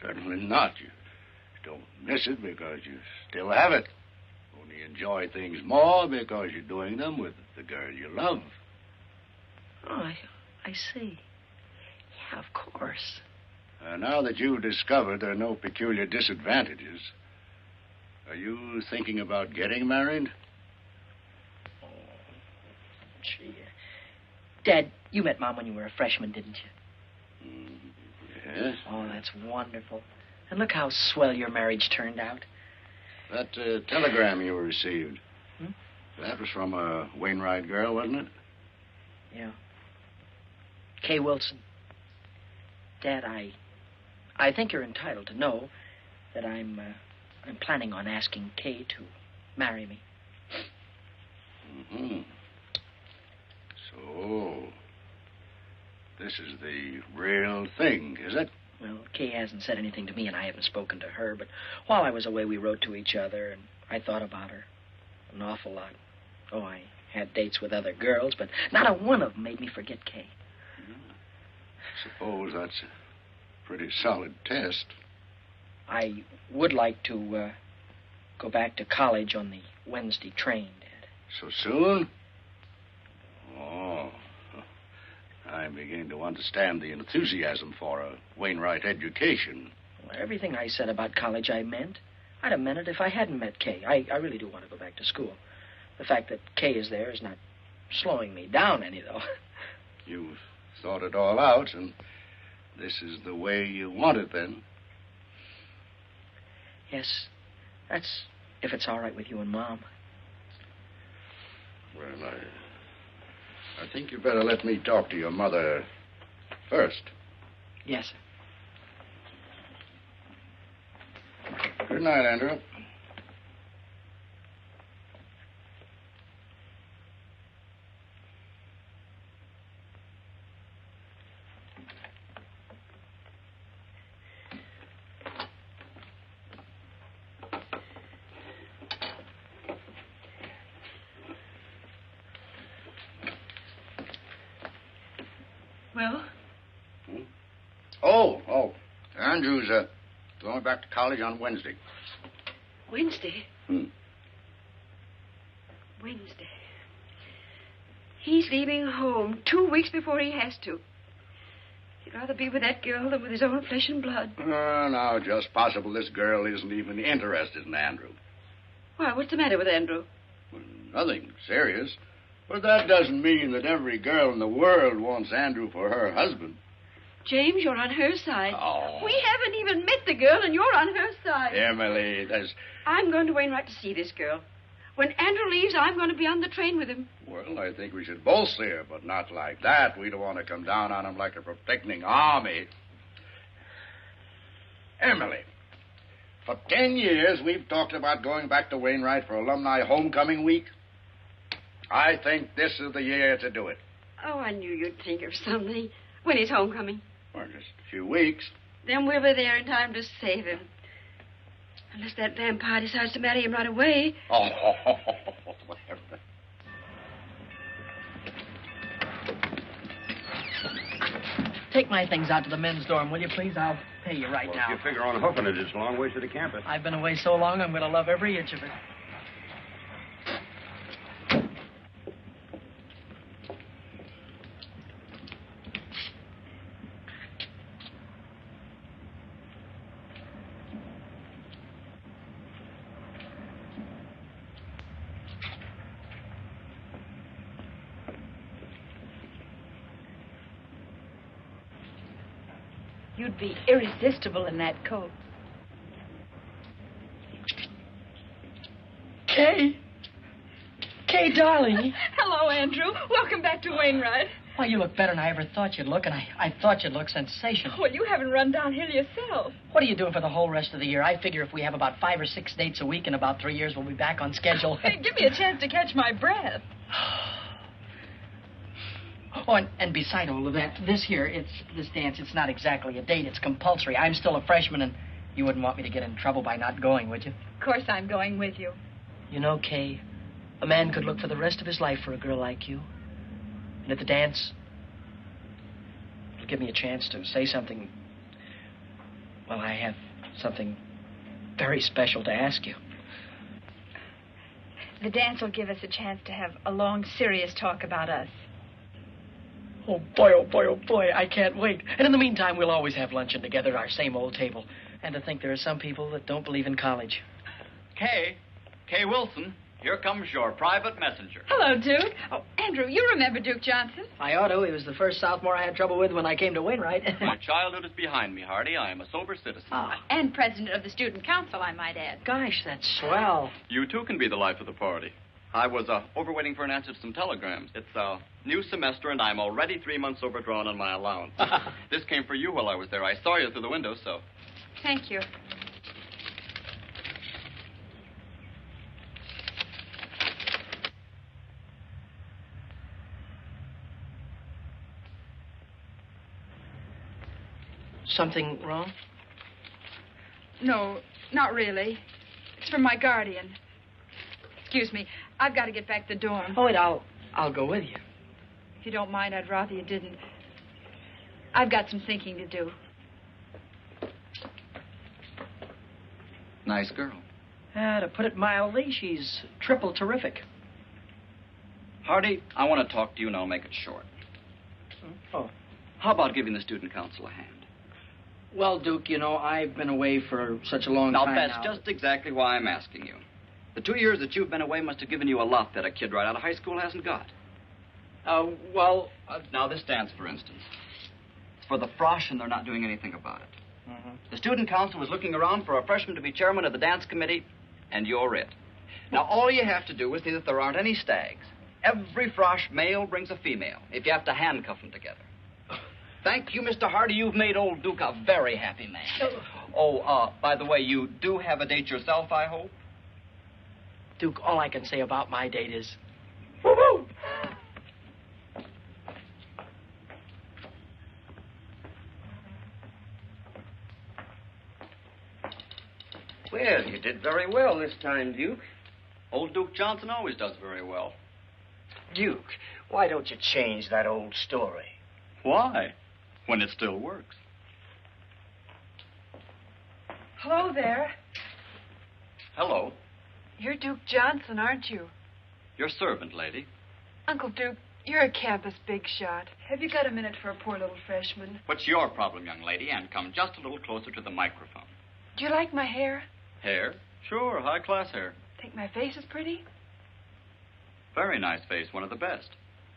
certainly not. You don't miss it because you still have it. Only enjoy things more because you're doing them with the girl you love.
Oh, I see. Yeah, of course.
Now that you've discovered there are no peculiar disadvantages, are you thinking about getting married?
Oh, gee. Dad, you met Mom when you were a freshman, didn't you?
Yes.
Oh, that's wonderful. And look how swell your marriage turned out.
That telegram you received,
Hmm?
that was from a Wainwright girl, wasn't it?
Yeah. Kay Wilson. Dad, I think you're entitled to know that I'm planning on asking Kay to marry me.
Mm-hmm. So, this is the real thing, is it?
Well, Kay hasn't said anything to me, and I haven't spoken to her, but while I was away, we wrote to each other, and I thought about her an awful lot. Oh, I had dates with other girls, but not a one of them made me forget Kay.
Suppose that's a pretty solid test.
I would like to go back to college on the Wednesday train, Dad.
So soon? Oh, I begin to understand the enthusiasm for a Wainwright education.
Well, everything I said about college I meant. I'd have meant it if I hadn't met Kay. I really do want to go back to school. The fact that Kay is there is not slowing me down any, though.
You've thought it all out, and this is the way you want it, then?
Yes, that's if it's all right with you and Mom.
Well, I think you better let me talk to your mother first.
Yes, sir.
Good night, Andrew.
Well?
Oh. Andrew's going back to college on Wednesday.
Wednesday?
Hmm.
Wednesday. He's leaving home 2 weeks before he has to. He'd rather be with that girl than with his own flesh and blood.
No, just possible this girl isn't even interested in Andrew.
Why, what's the matter with Andrew?
Nothing serious. But that doesn't mean that every girl in the world wants Andrew for her husband.
James, you're on her side.
Oh.
We haven't even met the girl, and you're on her side.
Emily,
I'm going to Wainwright to see this girl. When Andrew leaves, I'm going to be on the train with him.
Well, I think we should both see her, but not like that. We don't want to come down on him like a protecting army. Emily, for 10 years, we've talked about going back to Wainwright for alumni homecoming week. I think this is the year to do it.
Oh, I knew you'd think of something. When is homecoming?
Well, just a few weeks.
Then we'll be there in time to save him. Unless that vampire decides to marry him right away.
Oh, whatever.
Take my things out to the men's dorm, will you, please? I'll pay you right now.
If you figure on hoofing it, it's a long way to the campus.
I've been away so long, I'm going to love every inch of it.
You'd be irresistible in that coat.
Kay, darling.
Hello, Andrew. Welcome back to Wainwright.
Why, you look better than I ever thought you'd look, and I thought you'd look sensational.
Well, you haven't run downhill yourself.
What are you doing for the whole rest of the year? I figure if we have about 5 or 6 dates a week in about 3 years, we'll be back on schedule.
Hey, give me a chance to catch my breath.
Oh, and beside all of that, this dance, it's not exactly a date. It's compulsory. I'm still a freshman, and you wouldn't want me to get in trouble by not going, would you?
Of course I'm going with you.
You know, Kay, a man could look for the rest of his life for a girl like you. And at the dance, it'll give me a chance to say something. Well, I have something very special to ask you.
The dance will give us a chance to have a long, serious talk about us.
Oh, boy, I can't wait. And in the meantime, we'll always have luncheon together at our same old table. And to think there are some people that don't believe in college.
Kay Wilson, here comes your private messenger.
Hello, Duke. Oh, Andrew, you remember Duke Johnson?
I ought to. He was the first sophomore I had trouble with when I came to Wainwright.
My childhood is behind me, Hardy. I am a sober citizen.
And president of the student council, I might add.
Gosh, that's swell.
You, too, can be the life of the party. I was overwaiting for an answer to some telegrams. It's a new semester, and I'm already 3 months overdrawn on my allowance. This came for you while I was there. I saw you through the window, so...
Thank you.
Something wrong?
No, not really. It's from my guardian. Excuse me. I've got to get back to the dorm.
Oh, wait, I'll go with you.
If you don't mind, I'd rather you didn't. I've got some thinking to do.
Nice girl.
To put it mildly, she's triple terrific.
Hardy, I want to talk to you, and I'll make it short.
Oh.
How about giving the student council a hand?
Well, Duke, you know, I've been away for such a long time now.
Now, that's just exactly why I'm asking you. The 2 years that you've been away must have given you a lot that a kid right out of high school hasn't got. Now, this dance, for instance. It's for the frosh, and they're not doing anything about it.
Mm-hmm.
The student council was looking around for a freshman to be chairman of the dance committee, and you're it. Now, all you have to do is see that there aren't any stags, Every Frosh male brings a female, if you have to handcuff them together. Thank you, Mr. Hardy. You've made old Duke a very happy man. Oh, by the way, you do have a date yourself, I hope?
Duke, all I can say about my date is...
Woo-hoo!
Well, you did very well this time, Duke.
Old Duke Johnson always does very well.
Duke, why don't you change that old story?
Why? When it still works.
Hello there.
Hello.
You're Duke Johnson, aren't you?
Your servant, lady.
Uncle Duke, you're a campus big shot. Have you got a minute for a poor little freshman?
What's your problem, young lady? And come just a little closer to the microphone.
Do you like my hair?
Hair? Sure, high-class hair.
Think my face is pretty?
Very nice face, one of the best.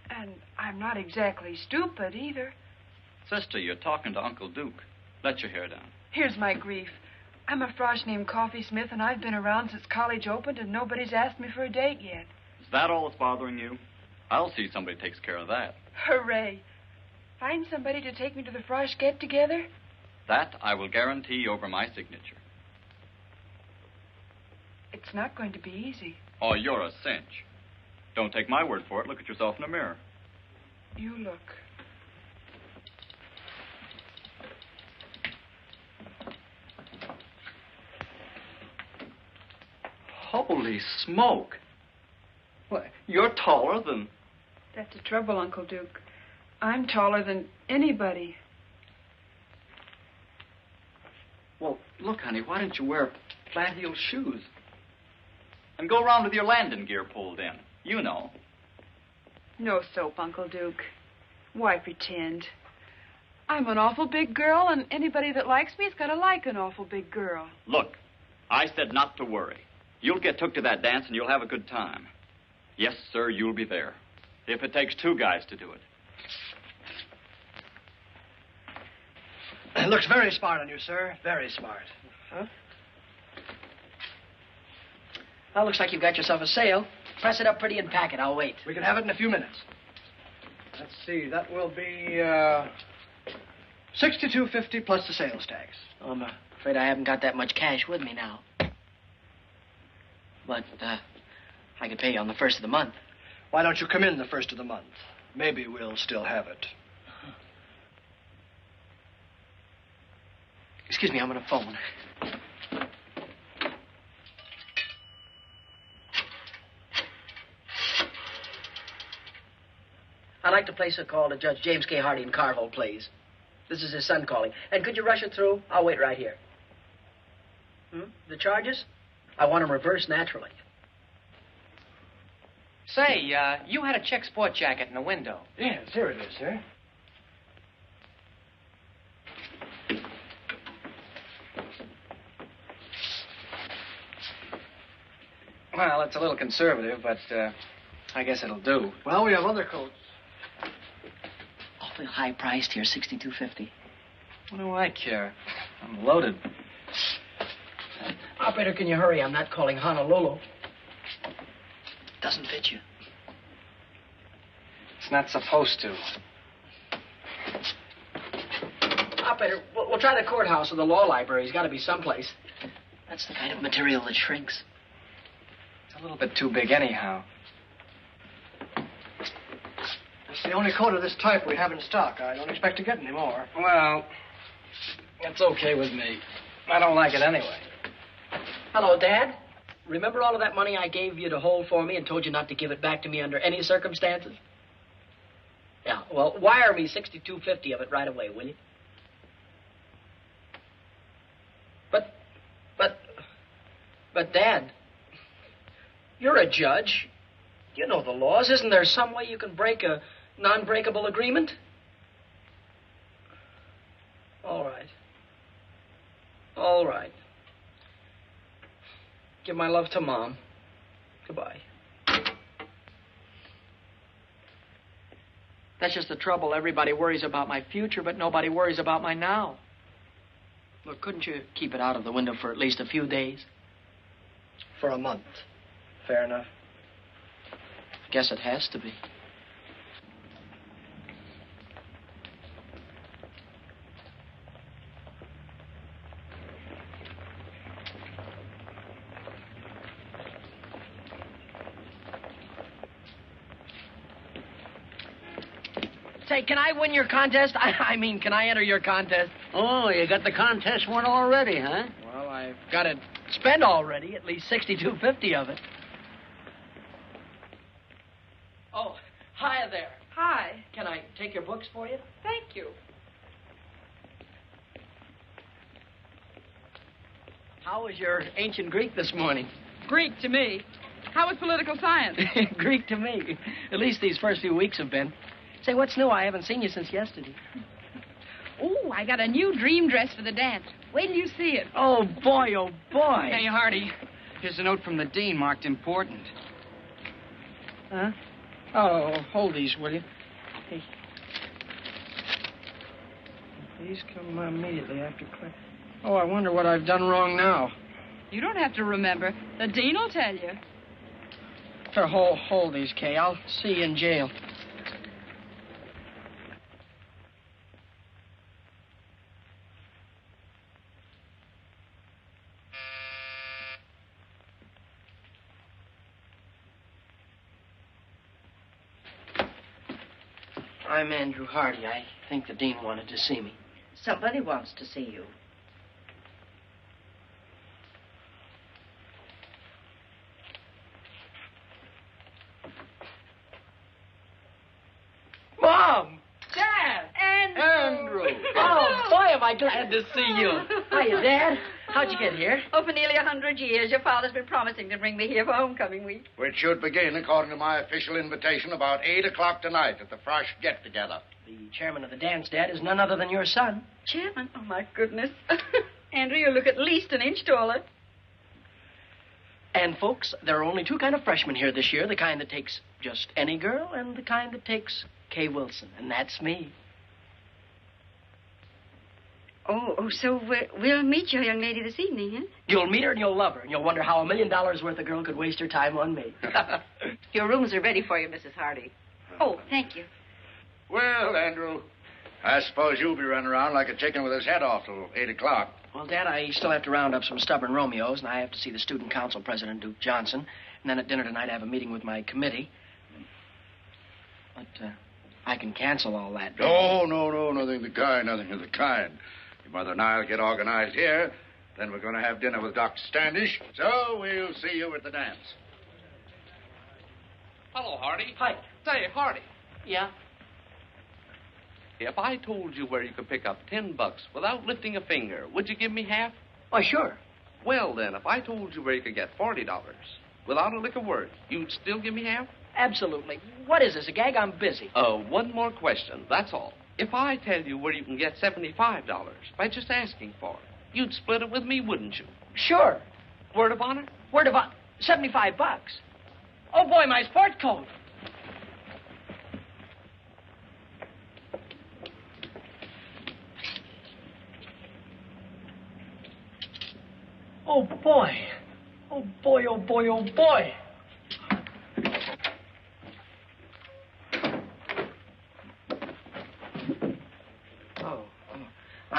And I'm not exactly stupid either.
Sister, you're talking to Uncle Duke. Let your hair down.
Here's my grief. I'm a frosh named Coffee Smith, and I've been around since college opened, and nobody's asked me for a date yet.
Is that all that's bothering you? I'll see somebody takes care of that.
Hooray. Find somebody to take me to the frosh get-together?
That I will guarantee over my signature.
It's not going to be easy.
Oh, you're a cinch. Don't take my word for it. Look at yourself in a mirror.
You look.
Holy smoke. Why, you're taller than...
That's the trouble, Uncle Duke. I'm taller than anybody.
Well, look, honey, why don't you wear flat-heeled shoes? And go around with your landing gear pulled in. You know.
No soap, Uncle Duke. Why pretend? I'm an awful big girl, and anybody that likes me's got to like an awful big girl.
Look, I said not to worry. You'll get took to that dance, and you'll have a good time. Yes, sir, you'll be there. If it takes two guys to do it.
It looks very smart on you, sir. Very smart. Huh? Well, looks like you've got yourself a sale. Press it up pretty and pack it. I'll wait.
We can have it in a few minutes. Let's see. That will be $62.50 plus the sales tax.
Oh, I'm afraid I haven't got that much cash with me now. But I could pay you on the first of the month.
Why don't you come in the first of the month? Maybe we'll still have it.
Excuse me, I'm on a phone. I'd like to place a call to Judge James K. Hardy in Carville, please. This is his son calling. And could you rush it through? I'll wait right here. The charges? I want them reversed naturally.
Say, you had a check sport jacket in the window.
Yes, here it is, sir.
Well, it's a little conservative, but I guess it'll do.
Well, we have other coats.
Awfully high priced here, $62.50.
What do I care? I'm loaded.
Operator, can you hurry? I'm not calling Honolulu. Doesn't fit you.
It's not supposed to.
Operator, we'll try the courthouse or the law library. He's got to be someplace. That's the kind of material that shrinks.
It's a little bit too big anyhow.
It's the only coat of this type we have in stock. I don't expect to get any more.
Well, it's okay with me. I don't like it anyway.
Hello, Dad. Remember all of that money I gave you to hold for me and told you not to give it back to me under any circumstances? Yeah, well, wire me $62.50 of it right away, will you? But, Dad, you're a judge. You know the laws. Isn't there some way you can break a non-breakable agreement? All right. All right. Give my love to Mom. Goodbye. That's just the trouble. Everybody worries about my future, but nobody worries about my now. Look, couldn't you keep it out of the window for at least a few days?
For a month. Fair enough.
Guess it has to be. Say, can I win your contest? I mean, can I enter your contest?
Oh, you got the contest won already, huh?
Well, I've got it spent already, at least $62.50 of it. Oh, hi there.
Hi.
Can I take your books for you?
Thank you.
How was your ancient Greek this morning?
Greek to me. How was political science?
Greek to me. At least these first few weeks have been. Say, what's new? I haven't seen you since yesterday.
Oh, I got a new dream dress for the dance. Wait till you see it.
Oh, boy, oh, boy.
Hey, Hardy, here's a note from the dean marked important.
Huh? Oh, hold these, will you? Hey. Please come immediately after class. Oh, I wonder what I've done wrong now.
You don't have to remember. The dean will tell you.
Here, hold these, Kay. I'll see you in jail. I'm Andrew Hardy. I think the dean wanted to see me.
Somebody wants to see you.
Mom! Dad!
Andrew!
Oh, boy, am I glad to see you. Hiya, Dad. How'd you get here?
Oh, for nearly 100 years, your father's been promising to bring me here for homecoming week.
Which should begin, according to my official invitation, about 8 o'clock tonight at the Frosh get-together.
The chairman of the dance, Dad, is none other than your son.
Chairman? Oh, my goodness. Andrew, you look at least an inch taller.
And, folks, there are only two kind of freshmen here this year, the kind that takes just any girl and the kind that takes Kay Wilson, and that's me.
Oh, so we'll meet your young lady this evening, huh?
You'll meet her and you'll love her, and you'll wonder how $1 million worth of girl could waste her time on me.
Your rooms are ready for you, Mrs. Hardy.
Oh, thank you.
Well, Andrew, I suppose you'll be running around like a chicken with his head off till 8 o'clock.
Well, Dad, I still have to round up some stubborn Romeos, and I have to see the student council president, Duke Johnson. And then at dinner tonight, I have a meeting with my committee. But I can cancel all that.
No, nothing of the kind, nothing of the kind. Your mother and I will get organized here. Then we're going to have dinner with Dr. Standish. So we'll see you at the dance.
Hello, Hardy.
Hi.
Say, Hardy.
Yeah?
If I told you where you could pick up $10 without lifting a finger, would you give me half?
Oh, sure.
Well, then, if I told you where you could get $40 without a lick of word, you'd still give me half?
Absolutely. What is this, a gag? I'm busy.
One more question, that's all. If I tell you where you can get $75 by just asking for it, you'd split it with me, wouldn't you?
Sure.
Word of honor?
Word of honor. $75. Oh, boy, my sport coat. Oh, boy. Oh, boy, oh, boy, oh, boy.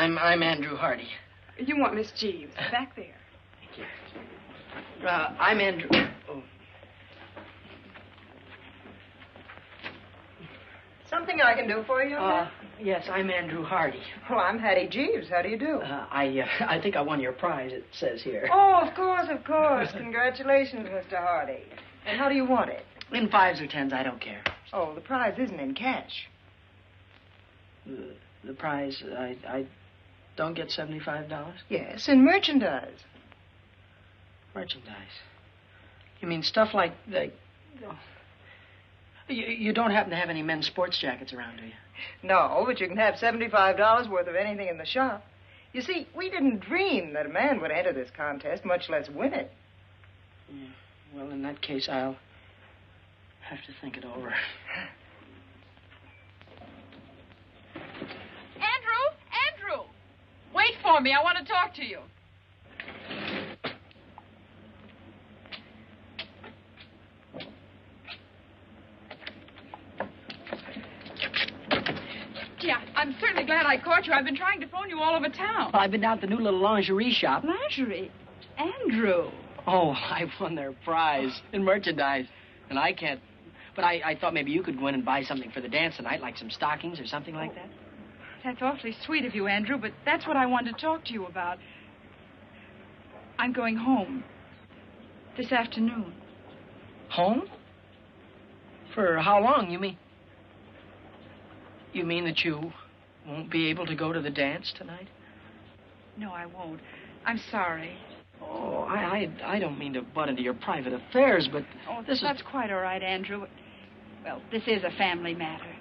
I'm Andrew Hardy.
You want Miss Jeeves back there.
Thank you. I'm Andrew. Oh.
Something I can do for you?
Yes, I'm Andrew Hardy.
Oh, I'm Hattie Jeeves. How do you do?
I think I won your prize, it says here.
Oh, of course. Congratulations, Mr. Hardy. And how do you want it?
In 5s or 10s, I don't care.
Oh, the prize isn't in cash.
The prize, I don't get $75?
Yes, in merchandise.
Merchandise? You mean stuff like the... Oh. You don't happen to have any men's sports jackets around, do you?
No, but you can have $75 worth of anything in the shop. You see, we didn't dream that a man would enter this contest, much less win it.
Yeah. Well, in that case, I'll have to think it over.
Andrew! Wait for me. I want to talk to you.
I caught you. I've been trying to phone you all over town.
Well, I've been down at the new little lingerie shop.
Lingerie? Andrew.
Oh, I won their prize in merchandise. And I can't... But I thought maybe you could go in and buy something for the dance tonight, like some stockings or something like that.
That's awfully sweet of you, Andrew, but that's what I wanted to talk to you about. I'm going home this afternoon.
Home? For how long, you mean? You mean that you won't be able to go to the dance tonight?
No, I won't. I'm sorry.
Oh, I don't mean to butt into your private affairs, but
that's quite all right, Andrew. Well, this is a family matter.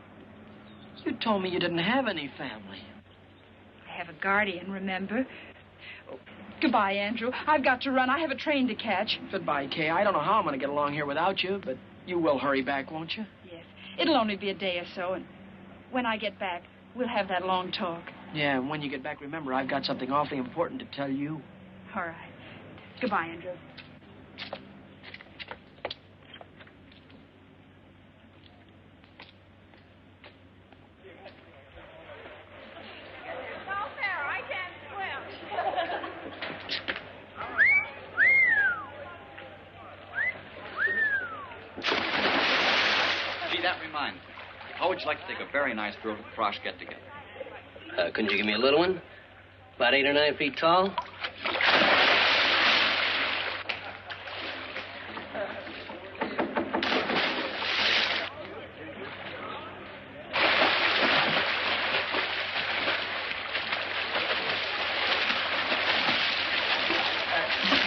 You told me you didn't have any family.
I have a guardian, remember? Oh, goodbye, Andrew. I've got to run. I have a train to catch.
Goodbye, Kay. I don't know how I'm going to get along here without you, but you will hurry back, won't you?
Yes. It'll only be a day or so, and when I get back, we'll have that long talk.
Yeah, and when you get back, remember, I've got something awfully important to tell you.
All right. Goodbye, Andrew.
Gee, that reminds me. How would you like to take a very nice girl to the Frosh get-together?
Couldn't you give me a little one? About 8 or 9 feet tall?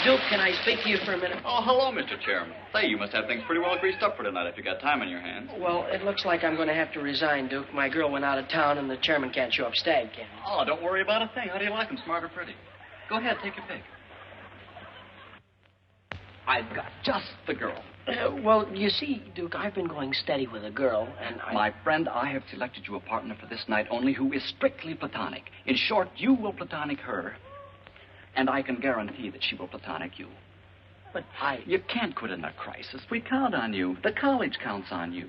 Duke, can I speak to you for a minute?
Oh, hello, Mr. Chairman. Say, you must have things pretty well greased up for tonight if you got time on your hands.
Well, it looks like I'm going to have to resign, Duke. My girl went out of town, and the chairman can't show up stag, can he?
Oh, don't worry about a thing. How do you like them, smart or pretty? Go ahead, take your pick. I've got just the girl.
Well, you see, Duke, I've been going steady with a girl, and
My friend, I have selected you a partner for this night only who is strictly platonic. In short, you will platonic her, and I can guarantee that she will platonic you.
But
You can't quit in a crisis. We count on you. The college counts on you.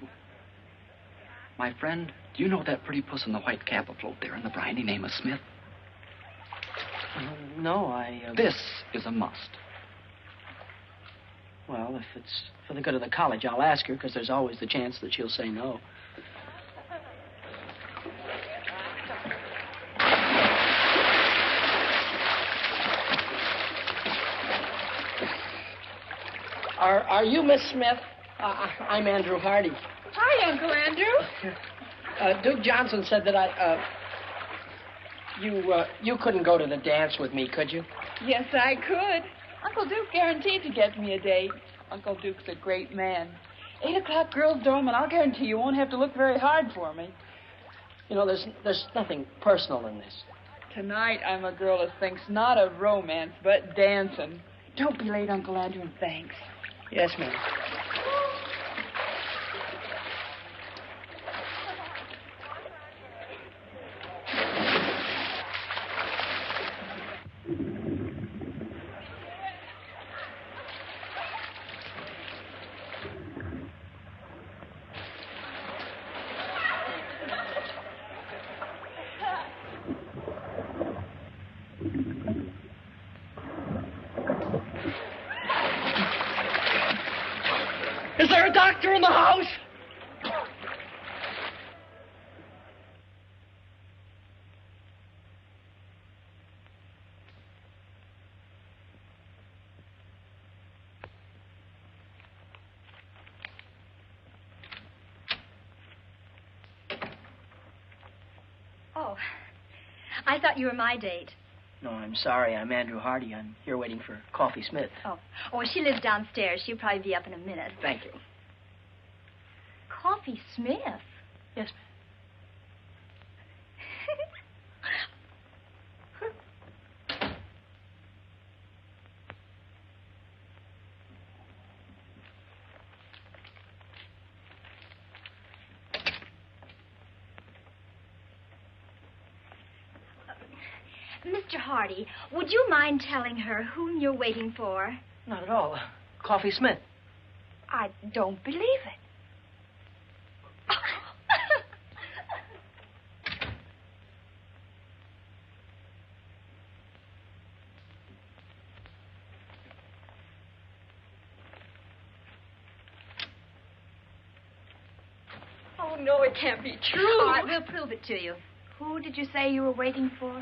My friend, do you know that pretty puss in the white cap afloat there in the briny name of Smith?
No,
This is a must.
Well, if it's for the good of the college, I'll ask her, because there's always the chance that she'll say no. Are you Miss Smith? I'm Andrew Hardy.
Hi, Uncle Andrew.
Duke Johnson said that you couldn't go to the dance with me, could you?
Yes, I could. Uncle Duke guaranteed to get me a date. Uncle Duke's a great man. 8 o'clock girls' dorm, and I'll guarantee you won't have to look very hard for me.
You know, there's nothing personal in this.
Tonight, I'm a girl that thinks not of romance, but dancing. Don't be late, Uncle Andrew, and thanks.
Yes, ma'am. Is there a doctor in the house?
Oh, I thought you were my date.
No, I'm sorry. I'm Andrew Hardy. I'm here waiting for Coffee Smith.
Oh, she lives downstairs. She'll probably be up in a minute.
Thank you.
Coffee Smith?
Yes,
Mr. Hardy, would you mind telling her whom you're waiting for?
Not at all. Coffee Smith.
I don't believe it.
no, it can't be true.
All right, we'll prove it to you. Who did you say you were waiting for?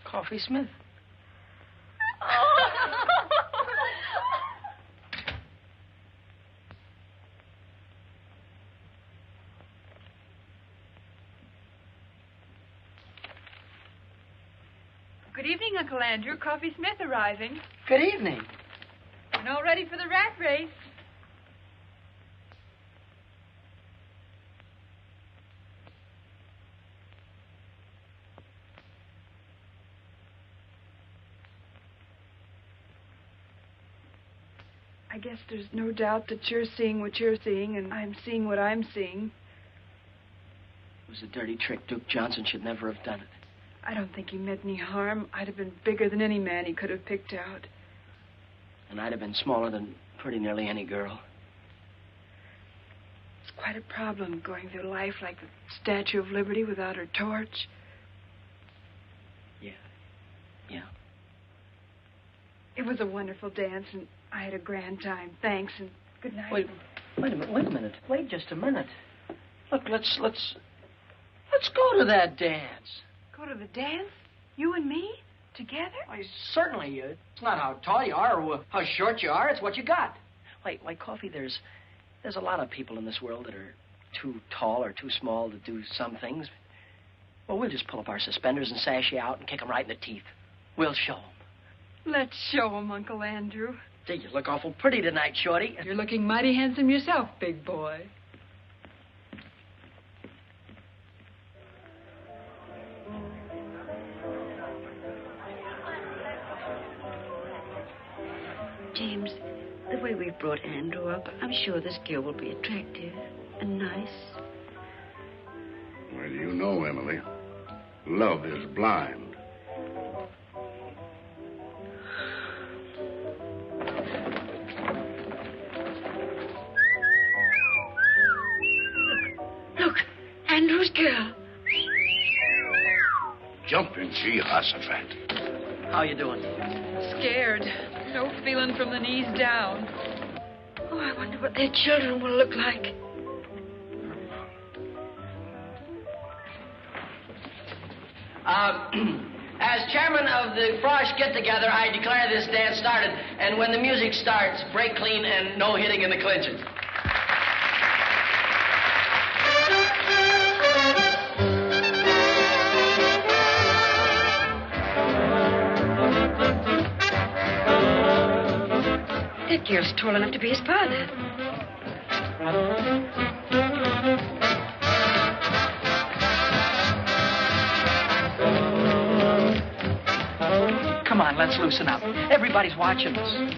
Coffee Smith.
Good evening, Uncle Andrew. Coffee Smith arriving.
Good evening.
And all ready for the rat race. I guess there's no doubt that you're seeing what you're seeing, and I'm seeing what I'm seeing.
It was a dirty trick. Duke Johnson should never have done it.
I don't think he meant any harm. I'd have been bigger than any man he could have picked out.
And I'd have been smaller than pretty nearly any girl.
It's quite a problem going through life like the Statue of Liberty without her torch.
Yeah.
It was a wonderful dance, and I had a grand time. Thanks, and good night.
Wait a minute. Wait just a minute. Look, let's go to that dance.
Go to the dance? You and me? Together?
Why, certainly. It's not how tall you are or how short you are. It's what you got. Why, Coffee, there's a lot of people in this world that are too tall or too small to do some things. Well, we'll just pull up our suspenders and sash you out and kick them right in the teeth. We'll show them.
Let's show 'em, Uncle Andrew.
Gee, you look awful pretty tonight, Shorty.
You're looking mighty handsome yourself, big boy.
James, the way we've brought Andrew up, I'm sure this girl will be attractive and nice.
Well, you know, Emily, love is blind.
Look, Andrew's girl.
Jumping Jehoshaphat.
How you doing?
Scared. No feeling from the knees down.
Oh, I wonder what their children will look like.
As chairman of the Frosh get-together, I declare this dance started. And when the music starts, break clean and no hitting in the clinches.
That girl's tall enough to be his father.
Come on, let's loosen up. Everybody's watching us.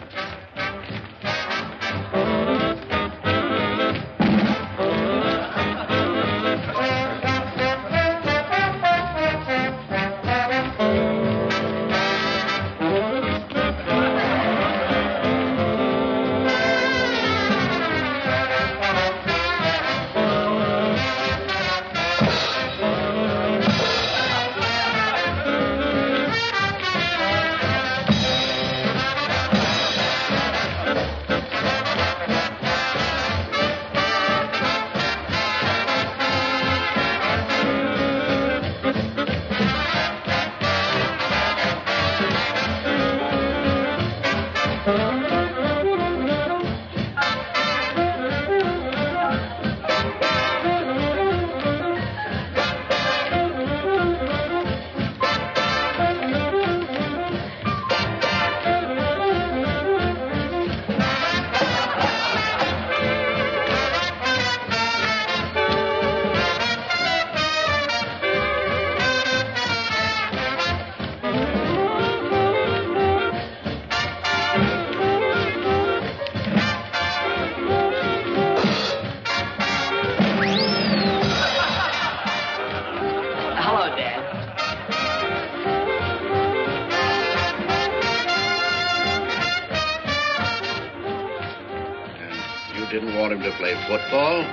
Didn't want him to play football.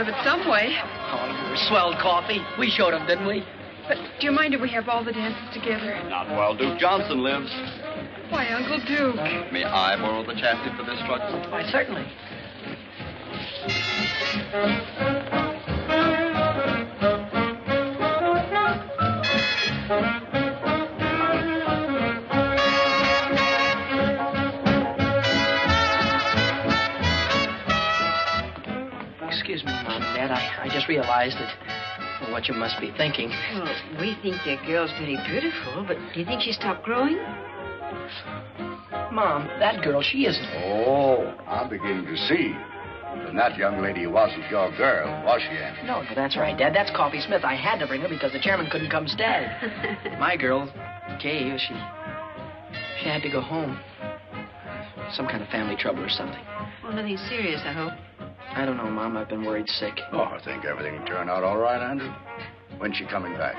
of it some way.
Oh, you were swelled coffee. We showed them, didn't we?
But do you mind if we have all the dances together?
Not while Duke Johnson lives.
Why, Uncle Duke?
May I borrow the chassis for this truck?
Why, certainly. Excuse me, Mom and Dad. I just realized that what you must be thinking.
Well, we think your girl's very beautiful, but do you think she stopped growing?
Mom, that girl, she isn't.
Oh, I'm beginning to see. And that young lady wasn't your girl, was she, Andy?
No, that's right, Dad. That's Coffee Smith. I had to bring her because the chairman couldn't come stay. My girl, Kay, she had to go home. Some kind of family trouble or something.
Well, nothing serious, I hope.
I don't know, Mom. I've been worried sick.
Oh, I think everything will turn out all right, Andrew. When's she coming back?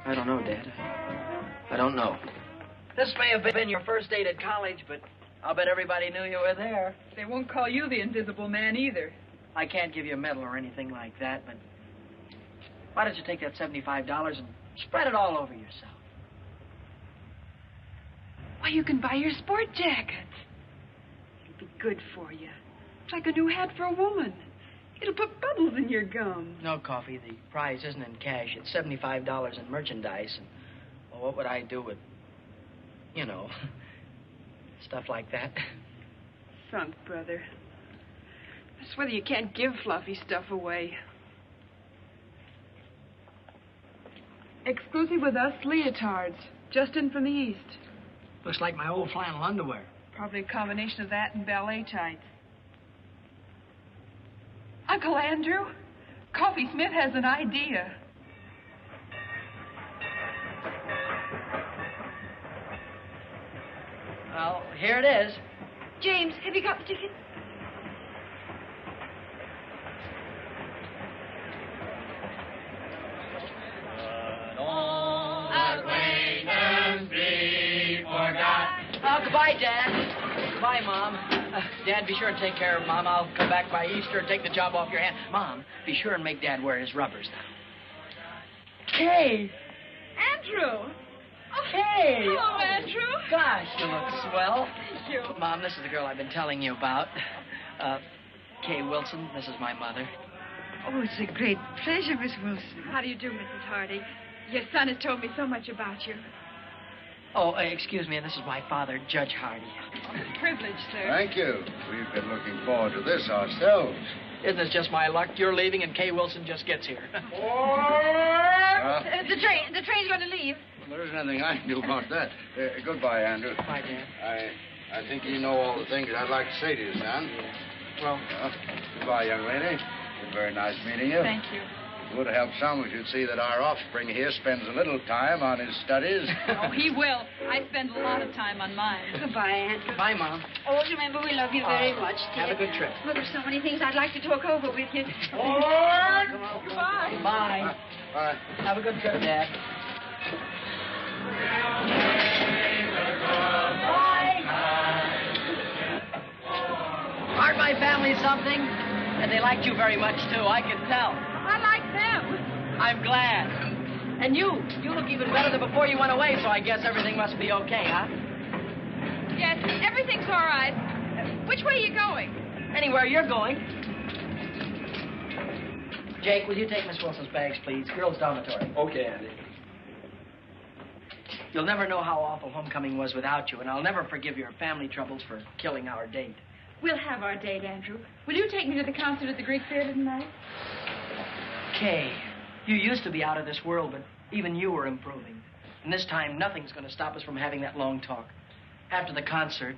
I don't know, Dad. I don't know. This may have been your first date at college, but I'll bet everybody knew you were there.
They won't call you the Invisible Man either.
I can't give you a medal or anything like that, but why don't you take that $75 and spread it all over yourself?
Why, you can buy your sport jacket. It'll be good for you. It's like a new hat for a woman. It'll put bubbles in your gum.
No, Coffee. The prize isn't in cash. It's $75 in merchandise. And, well, what would I do with, you know, stuff like that?
Son, brother. I swear you can't give fluffy stuff away. Exclusive with us, leotards. Just in from the East.
Looks like my old flannel underwear.
Probably a combination of that and ballet tights. Uncle Andrew, Coffee Smith has an idea.
Well, here it is.
James, have you got the ticket?
Oh, goodbye, Dad. Goodbye, Mom. Dad, be sure and take care of Mom. I'll come back by Easter and take the job off your hand. Mom, be sure and make Dad wear his rubbers now. Kay!
Andrew!
Kay!
Hello, Andrew.
Gosh, you look swell.
Thank you.
Mom, this is the girl I've been telling you about. Kay Wilson. This is my mother.
Oh, it's a great pleasure, Miss Wilson.
How do you do, Mrs. Hardy? Your son has told me so much about you.
Oh, excuse me, and this is my father, Judge Hardy.
Privilege, sir.
Thank you. We've been looking forward to this ourselves.
Isn't this just my luck? You're leaving and Kay Wilson just gets here.
The train's going to leave.
Well, there isn't anything I can do about that. Goodbye, Andrew.
Bye, Dad.
I think you know all the things I'd like to say to you, son.
Well,
goodbye, young lady. It's very nice meeting you.
Thank you.
It would help some if you'd see that our offspring here spends a little time on his studies.
Oh, he will. I spend a lot of time on mine.
Goodbye, Andrew.
Bye, Mom.
Oh, remember, we love you very much, dear.
Have a good trip.
Well, there's so many things I'd like to talk over with you.
Goodbye.
Bye.
Bye.
Have a good trip, Dad. Aren't my family something? And they liked you very much, too. I can tell.
I like them.
I'm glad. And you look even better than before you went away, so I guess everything must be okay, huh?
Yes, everything's all right. Which way are you going?
Anywhere you're going. Jake, will you take Miss Wilson's bags, please? Girls' dormitory.
Okay, Andy.
You'll never know how awful homecoming was without you, and I'll never forgive your family troubles for killing our date.
We'll have our date, Andrew. Will you take me to the concert at the Greek Theater tonight?
Kay, you used to be out of this world, but even you were improving. And this time, nothing's going to stop us from having that long talk. After the concert,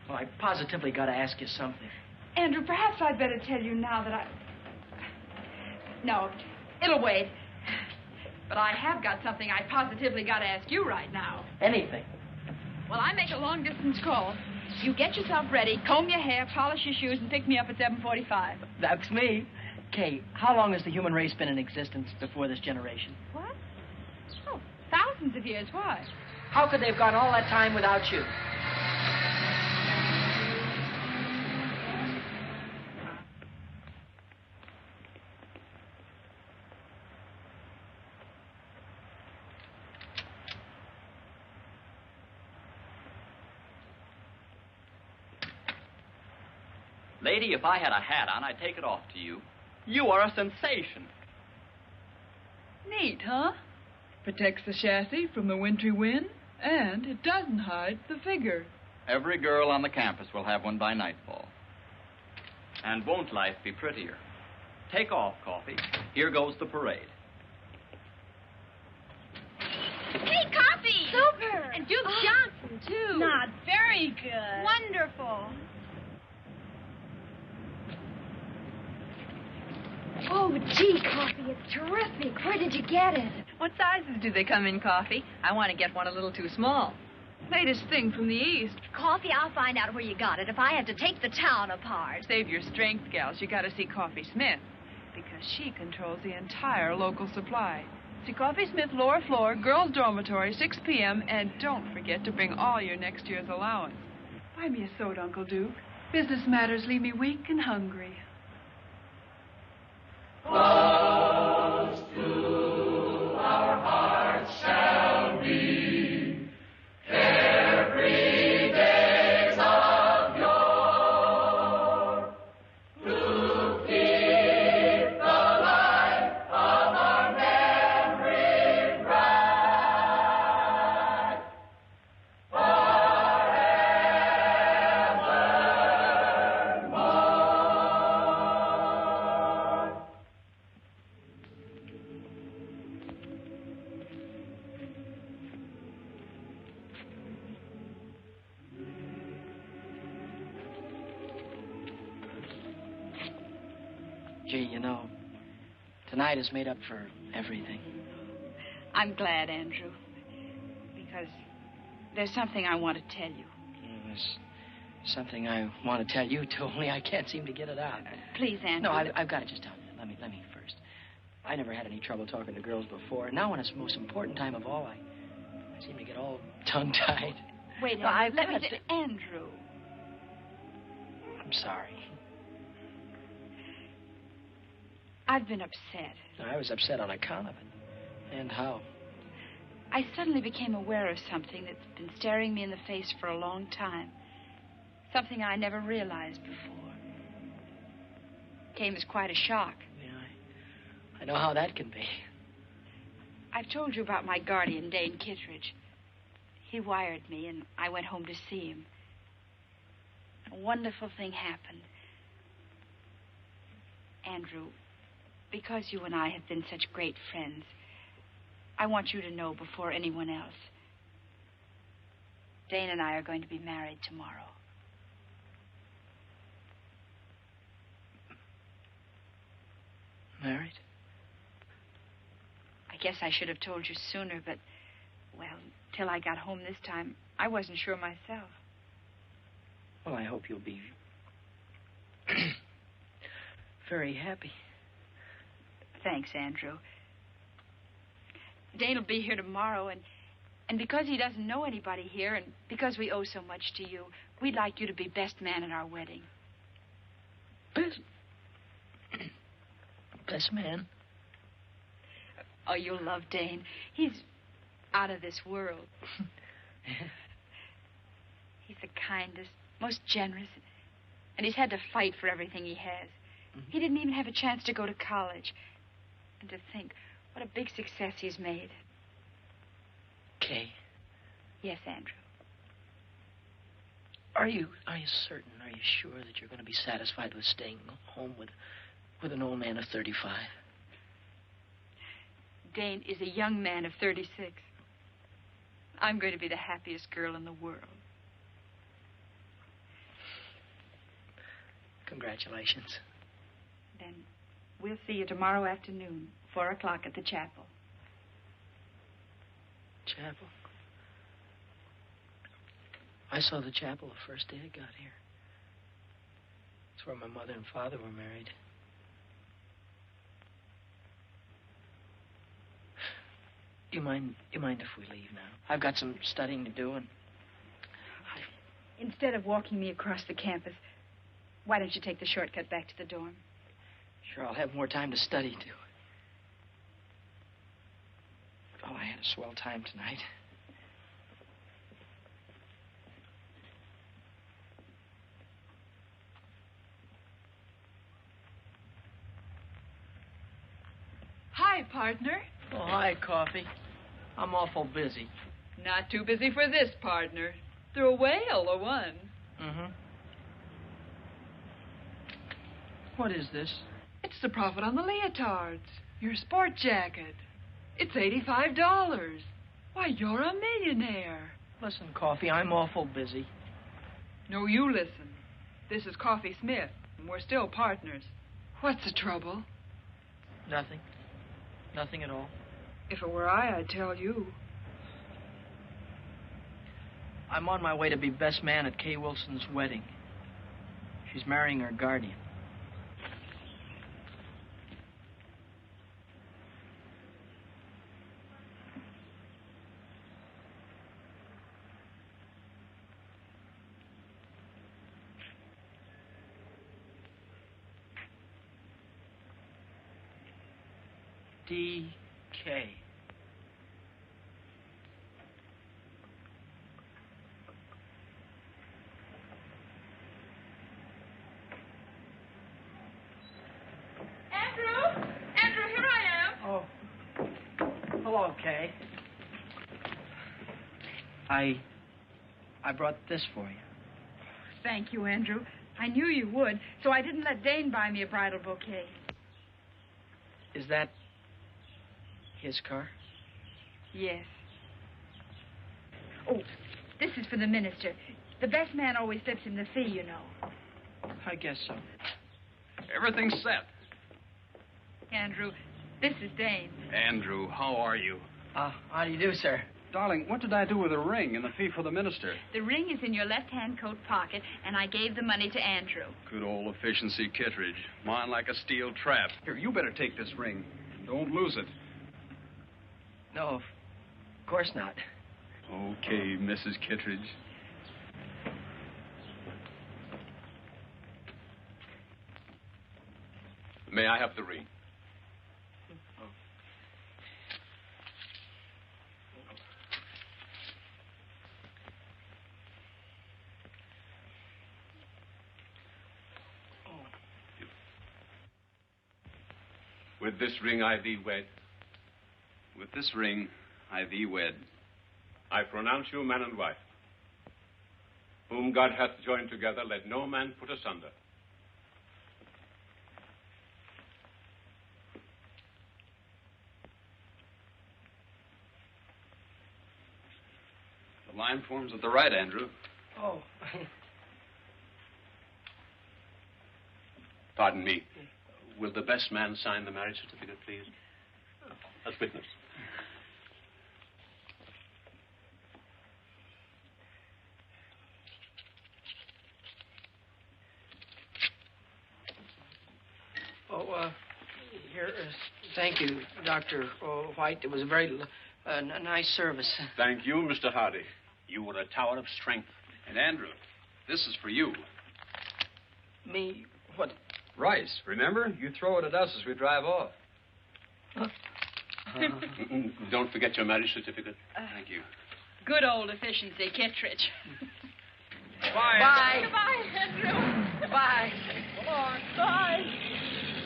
well, I positively got to ask you something.
Andrew, perhaps I'd better tell you now that No, it'll wait. But I have got something I positively got to ask you right now.
Anything.
Well, I make a long-distance call. You get yourself ready, comb your hair, polish your shoes, and pick me up at 7:45.
That's me. Kay, how long has the human race been in existence before this generation?
What? Oh, thousands of years. Why?
How could they have gone all that time without you?
Lady, if I had a hat on, I'd take it off to you. You are a sensation.
Neat, huh? Protects the chassis from the wintry wind, and it doesn't hide the figure.
Every girl on the campus will have one by nightfall. And won't life be prettier? Take off, Coffee. Here goes the parade.
Hey, Coffee!
Super!
And Duke Johnson, too.
Not very good.
Wonderful.
Oh, gee, Coffee, it's terrific. Where did you get it?
What sizes do they come in, Coffee? I want to get one a little too small.
Latest thing from the East.
Coffee, I'll find out where you got it if I have to take the town apart.
Save your strength, gals. You got to see Coffee Smith, because she controls the entire local supply. See Coffee Smith, lower floor, girls' dormitory, 6 p.m., and don't forget to bring all your next year's allowance. Buy me a soda, Uncle Duke. Business matters leave me weak and hungry.
Close to our hearts shall be carefree days of yore, to keep the light of our memory bright forevermore.
Gee, you know, tonight is made up for everything.
I'm glad, Andrew, because there's something I want to tell you.
There's something I want to tell you, too, only I can't seem to get it out.
Please, Andrew.
No, I've got to just tell you. Let me first. I never had any trouble talking to girls before. Now, when it's the most important time of all, I seem to get all tongue-tied.
Wait,
No,
Andrew,
I've
let me
got
say, Andrew.
I'm sorry.
I've been upset.
I was upset on account of it. And how?
I suddenly became aware of something that's been staring me in the face for a long time. Something I never realized before. Came as quite a shock.
Yeah, I know how that can be.
I've told you about my guardian, Dane Kittredge. He wired me, and I went home to see him. A wonderful thing happened. Andrew, because you and I have been such great friends, I want you to know before anyone else. Dane and I are going to be married tomorrow.
Married?
I guess I should have told you sooner, but, well, till I got home this time, I wasn't sure myself.
Well, I hope you'll be very happy.
Thanks, Andrew. Dane will be here tomorrow, and because he doesn't know anybody here, and because we owe so much to you, we'd like you to be best man at our wedding.
Best man?
Oh, you'll love Dane. He's out of this world. He's the kindest, most generous, and he's had to fight for everything he has. Mm-hmm. He didn't even have a chance to go to college. And to think what a big success he's made.
Kay?
Yes, Andrew.
Are you certain, are you sure that you're going to be satisfied with staying home with an old man of 35?
Dane is a young man of 36. I'm going to be the happiest girl in the world.
Congratulations.
Then we'll see you tomorrow afternoon, 4 o'clock at the chapel.
Chapel? I saw the chapel the first day I got here. It's where my mother and father were married. Do you mind if we leave now? I've got some studying to do, and
Instead of walking me across the campus, why don't you take the shortcut back to the dorm?
sure I'll have more time to study, too. Oh, I had a swell time tonight.
partner.
Oh, hi, Coffee. I'm awful busy.
Not too busy for this, partner. Through a whale or one.
Mm-hmm. What is this?
It's the profit on the leotards. Your sport jacket. It's $85. Why, you're a millionaire.
Listen, Coffee, I'm awful busy.
No, you listen. This is Coffee Smith, and we're still partners. What's the trouble?
Nothing. Nothing at all.
If it were I, I'd tell you.
I'm on my way to be best man at Kay Wilson's wedding. She's marrying her guardian. D.K.
Andrew, here I am.
Oh. Hello, Kay. I brought this for you.
Thank you, Andrew. I knew you would, so I didn't let Dane buy me a bridal bouquet.
Is that his car?
Yes. Oh, this is for the minister. The best man always slips him the fee, you know.
I guess so.
Everything's set.
Andrew, this is Dane.
Andrew, how are you?
How do you do, sir?
Darling, what did I do with the ring and the fee for the minister?
The ring is in your left-hand coat pocket, and I gave the money to Andrew.
Good old efficiency, Kittredge. Mine like a steel trap. Here, you better take this ring. Don't lose it.
No, of course not.
Okay, Mrs. Kittredge.
May I have the ring? With this ring I thee wed.
With this ring, I thee wed.
I pronounce you man and wife. Whom God hath joined together, let no man put asunder.
The line forms at the right, Andrew.
Oh.
Pardon me. Will the best man sign the marriage certificate, please? As witness.
Here, thank you, Dr. White. It was a very nice service.
Thank you, Mr. Hardy. You were a tower of strength.
And Andrew, this is for you.
Me? What?
Rice, remember? You throw it at us as we drive off.
Don't forget your marriage certificate.
Thank you.
Good old efficiency, Kittredge.
Bye.
Bye. Goodbye, Andrew.
Goodbye.
Come on. Bye.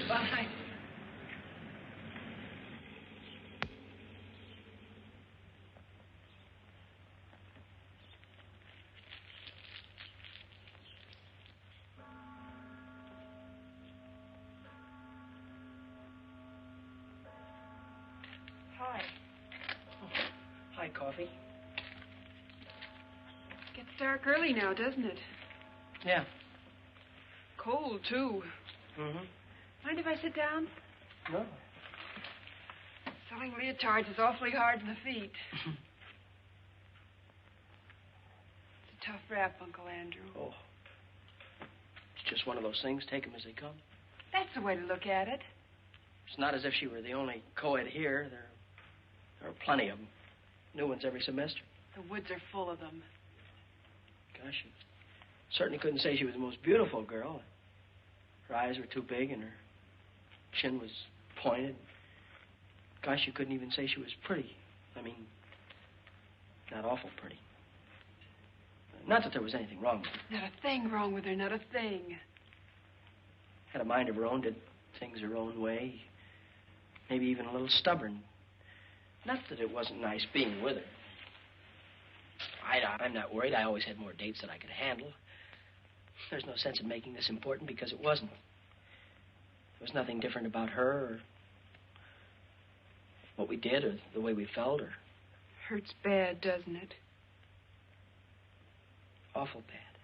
Bye.
Hi.
Hi, Coffee.
Gets dark early now, doesn't it?
Yeah.
Cold, too.
Mm-hmm.
Mind if I sit down?
No.
Selling leotards is awfully hard on the feet. It's a tough rap, Uncle Andrew.
Oh. It's just one of those things. Take them as they come.
That's the way to look at it.
It's not as if she were the only co-ed here. There are plenty of them. New ones every semester.
The woods are full of them.
Gosh, you certainly couldn't say she was the most beautiful girl. Her eyes were too big and her chin was pointed. Gosh, you couldn't even say she was pretty. I mean, not awful pretty. Not that there was anything wrong with her.
Not a thing wrong with her, not a thing.
Had a mind of her own, did things her own way. maybe even a little stubborn. Not that it wasn't nice being with her. I'm not worried. I always had more dates than I could handle. There's no sense in making this important because it wasn't. There was nothing different about her or what we did or the way we felt or...
Hurts bad, doesn't it?
Awful bad.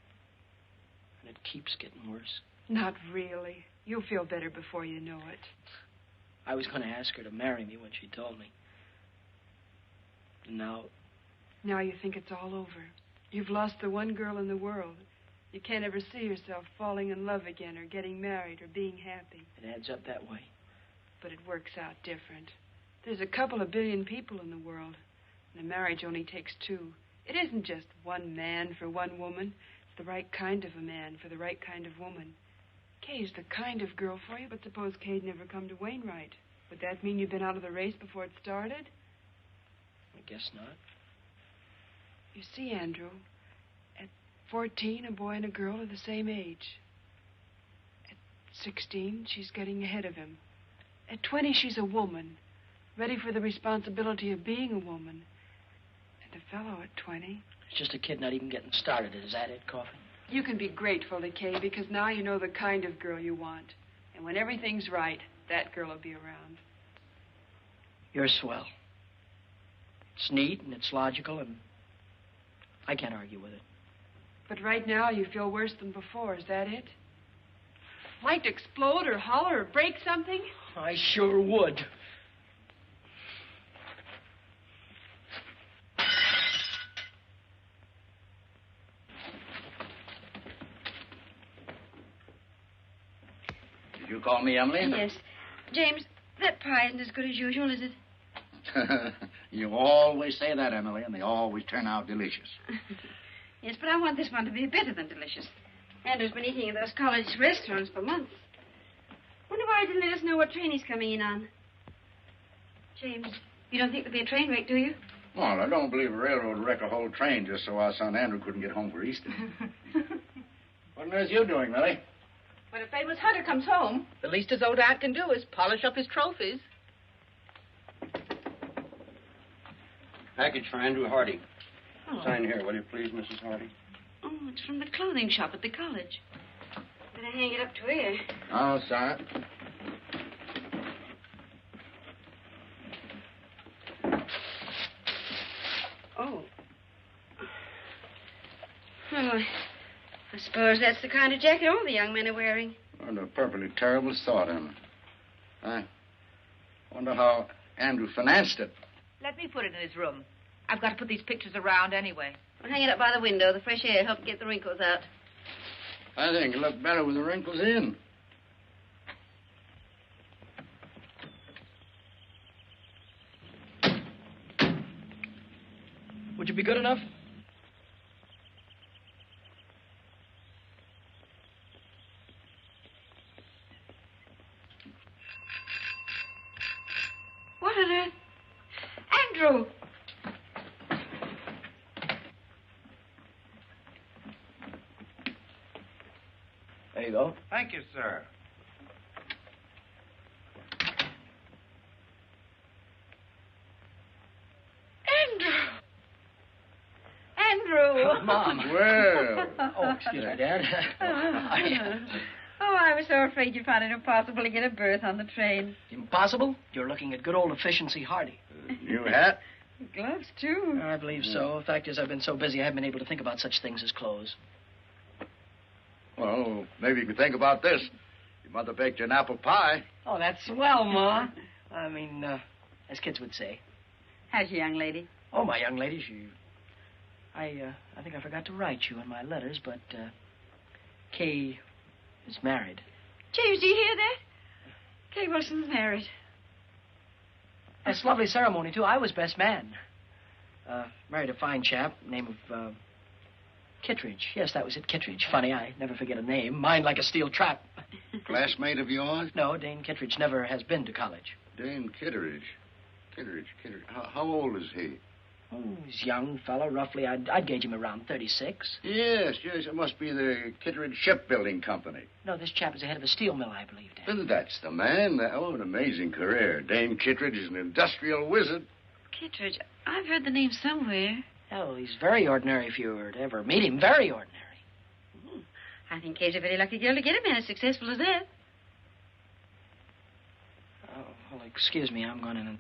And it keeps getting worse.
Not really. You'll feel better before you know it.
I was going to ask her to marry me when she told me. And now...
Now you think it's all over. You've lost the one girl in the world. You can't ever see yourself falling in love again or getting married or being happy.
It adds up that way.
But it works out different. There's a couple of billion people in the world, and a marriage only takes two. It isn't just one man for one woman. It's the right kind of a man for the right kind of woman. Kay's the kind of girl for you, but suppose Kay'd never come to Wainwright. Would that mean you'd been out of the race before it started?
I guess not.
You see, Andrew, at 14, a boy and a girl are the same age. At 16, she's getting ahead of him. At 20, she's a woman, ready for the responsibility of being a woman. And a fellow at 20...
It's just a kid not even getting started. Is that it, Coffin?
You can be grateful to Kay because now you know the kind of girl you want. And when everything's right, that girl will be around.
You're swell. It's neat and it's logical and I can't argue with it.
But right now you feel worse than before. Is that it? Like to explode or holler or break something?
I sure would.
Did you call me, Emily?
Yes. James, that pie isn't as good as usual, is it?
You always say that, Emily, and they always turn out delicious.
Yes, but I want this one to be better than delicious. Andrew's been eating in those college restaurants for months. Wonder why he didn't let us know what train he's coming in on. James, you don't think there'll be a train wreck, do you?
Well, I don't believe a railroad wreck a whole train just so our son Andrew couldn't get home for Easter. What on earth are you doing, Millie?
When a famous hunter comes home, the least his old aunt can do is polish up his trophies.
Package for Andrew Hardy.
Oh.
Sign here, will you please, Mrs. Hardy?
Oh, it's from the clothing shop at the college. Better hang it up to here.
Oh, Sara.
Oh. Oh, I suppose that's the kind of jacket all the young men are wearing.
What a perfectly terrible thought, Emma. I wonder how Andrew financed it.
Let me put it in his room. I've got to put these pictures around anyway.
Well, hang it up by the window. The fresh air helps get the wrinkles out.
I think it'll look better with the wrinkles in.
Would you be good enough?
What on earth? Andrew!
There you go.
Thank you, sir.
Andrew!
Mom.
Well.
Oh, excuse me, Dad.
Oh, I was so afraid you'd find it impossible to get a berth on the train.
Impossible? You're looking at good old efficiency Hardy.
New hat?
Gloves, too.
I believe so. The fact is, I've been so busy I haven't been able to think about such things as clothes.
Well, maybe you could think about this. Your mother baked you an apple pie.
Oh, that's swell, Ma. I mean, as kids would say.
How's your young lady?
Oh, my young lady, I think I forgot to write you in my letters, but, Kay is married.
James, do you hear that? Kay Wilson's married.
That's a lovely ceremony, too. I was best man. Married a fine chap, name of, Kittredge. Yes, that was it, Kittredge. Funny, I never forget a name. Mine like a steel trap.
Classmate of yours?
No, Dane Kittredge never has been to college.
Dane Kittredge. Kittredge. How old is he?
Oh, he's a young fellow. Roughly, I'd gauge him around 36.
Yes, it must be the Kittredge Shipbuilding Company.
No, this chap is the head of a steel mill, I believe, Dad.
Well, that's the man. Oh, an amazing career. Dame Kittredge is an industrial wizard.
Kittredge, I've heard the name somewhere.
Oh, he's very ordinary if you were to ever meet him. Very ordinary.
I think Kate's a very lucky girl to get a man as successful as that.
Oh, well, excuse me. I'm going in and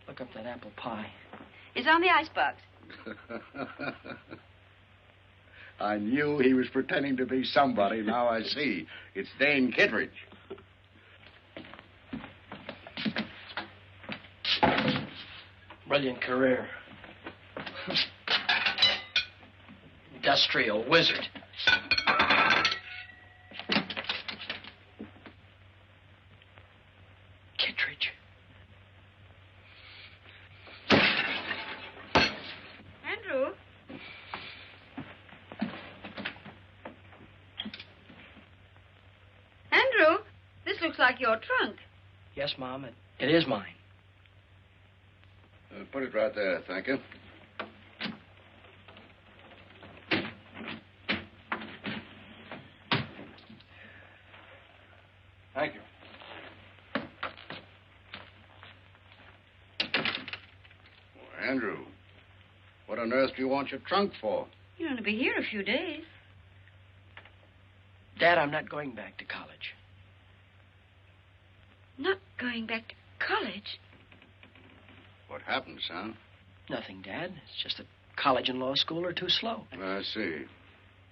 look up that apple pie.
It's on the icebox.
I knew he was pretending to be somebody. Now I see. It's Dane Kittredge.
Brilliant career. Industrial wizard. Kittredge.
Andrew? Andrew, this looks like your trunk.
Yes, Mom, it is mine.
Put it right there, thank you. Thank you. Well, Andrew, what on earth do you want your trunk for?
You're going to be here a few days.
Dad, I'm not going back to college.
Not going back to college?
What happened, son?
Nothing, Dad. It's just that college and law school are too slow.
I see.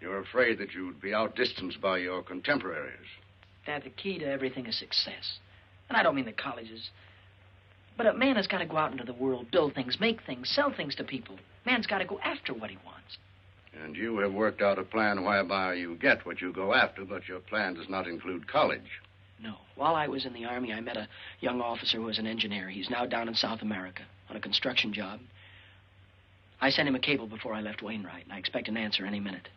You're afraid that you'd be outdistanced by your contemporaries.
Dad, the key to everything is success. And I don't mean the colleges. But a man has got to go out into the world, build things, make things, sell things to people. Man's got to go after what he wants.
And you have worked out a plan whereby you get what you go after, but your plan does not include college.
No. While I was in the Army, I met a young officer who was an engineer. He's now down in South America on a construction job. I sent him a cable before I left Wainwright, and I expect an answer any minute.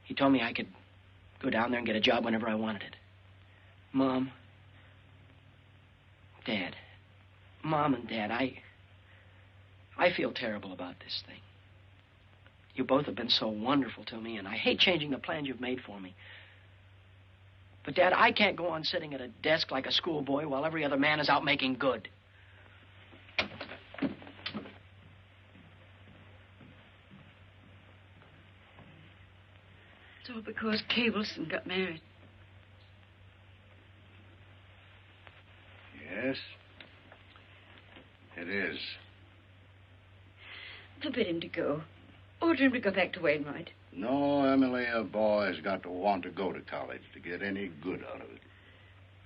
He told me I could go down there and get a job whenever I wanted it. Mom, Dad, Mom and Dad, I feel terrible about this thing. You both have been so wonderful to me, and I hate changing the plans you've made for me. But, Dad, I can't go on sitting at a desk like a schoolboy while every other man is out making good.
It's all because Cableson got married.
Yes, it is.
Forbid him to go. Order him to go back to Wainwright.
No, Emily, a boy's got to want to go to college to get any good out of it.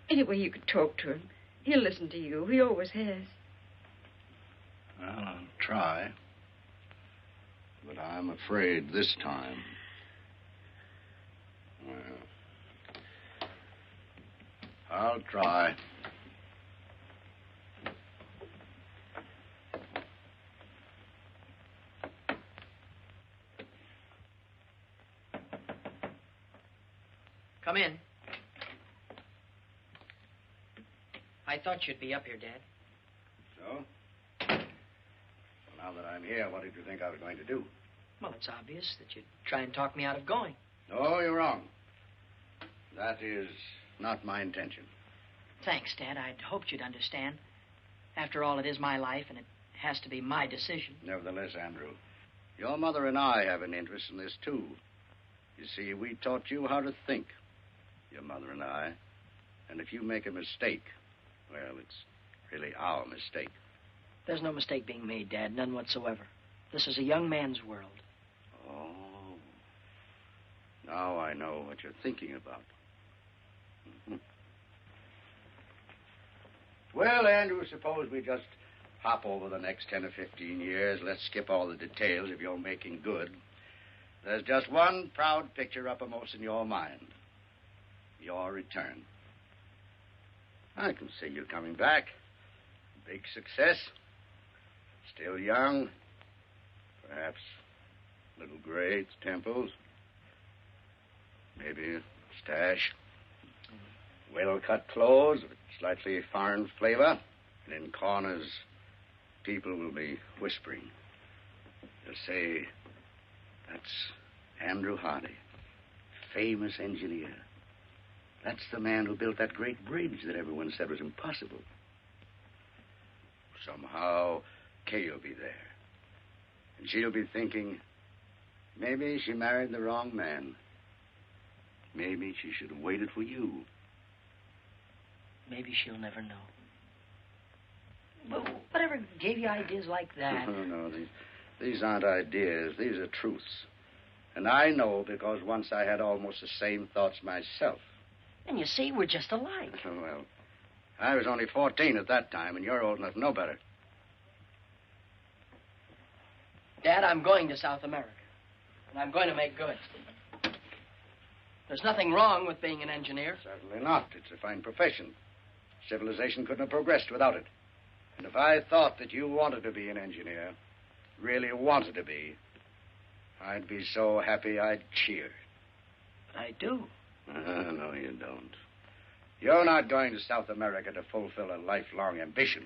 Anyway, you could talk to him. He'll listen to you. He always has.
Well, I'll try. But I'm afraid this time... Well, I'll try.
Come in. I thought you'd be up here, Dad.
So? Well, now that I'm here, what did you think I was going to do?
Well, it's obvious that you'd try and talk me out of going.
No, you're wrong. That is not my intention.
Thanks, Dad. I'd hoped you'd understand. After all, it is my life, and it has to be my decision.
Nevertheless, Andrew, your mother and I have an interest in this, too. You see, we taught you how to think, your mother and I. And if you make a mistake, well, it's really our mistake.
There's no mistake being made, Dad, none whatsoever. This is a young man's world.
Oh. Now I know what you're thinking about. Mm-hmm. Well, Andrew, suppose we just hop over the next 10 or 15 years. Let's skip all the details of your making good. There's just one proud picture uppermost in your mind. Your return. I can see you coming back. Big success. Still young. Perhaps a little gray at the temples. Maybe a stash. Well-cut clothes with slightly foreign flavor. And in corners, people will be whispering. They'll say, that's Andrew Hardy, famous engineer. That's the man who built that great bridge that everyone said was impossible. Somehow, Kay will be there. And she'll be thinking, maybe she married the wrong man. Maybe she should have waited for you.
Maybe she'll never know. But whatever gave you ideas like that?
No, these aren't ideas. These are truths. And I know because once I had almost the same thoughts myself.
And you see, we're just alike.
Well, I was only 14 at that time, and you're old enough to know better.
Dad, I'm going to South America. And I'm going to make good. There's nothing wrong with being an engineer.
Certainly not. It's a fine profession. Civilization couldn't have progressed without it. And if I thought that you wanted to be an engineer, really wanted to be, I'd be so happy I'd cheer.
But I do.
No, you don't. You're not going to South America to fulfill a lifelong ambition.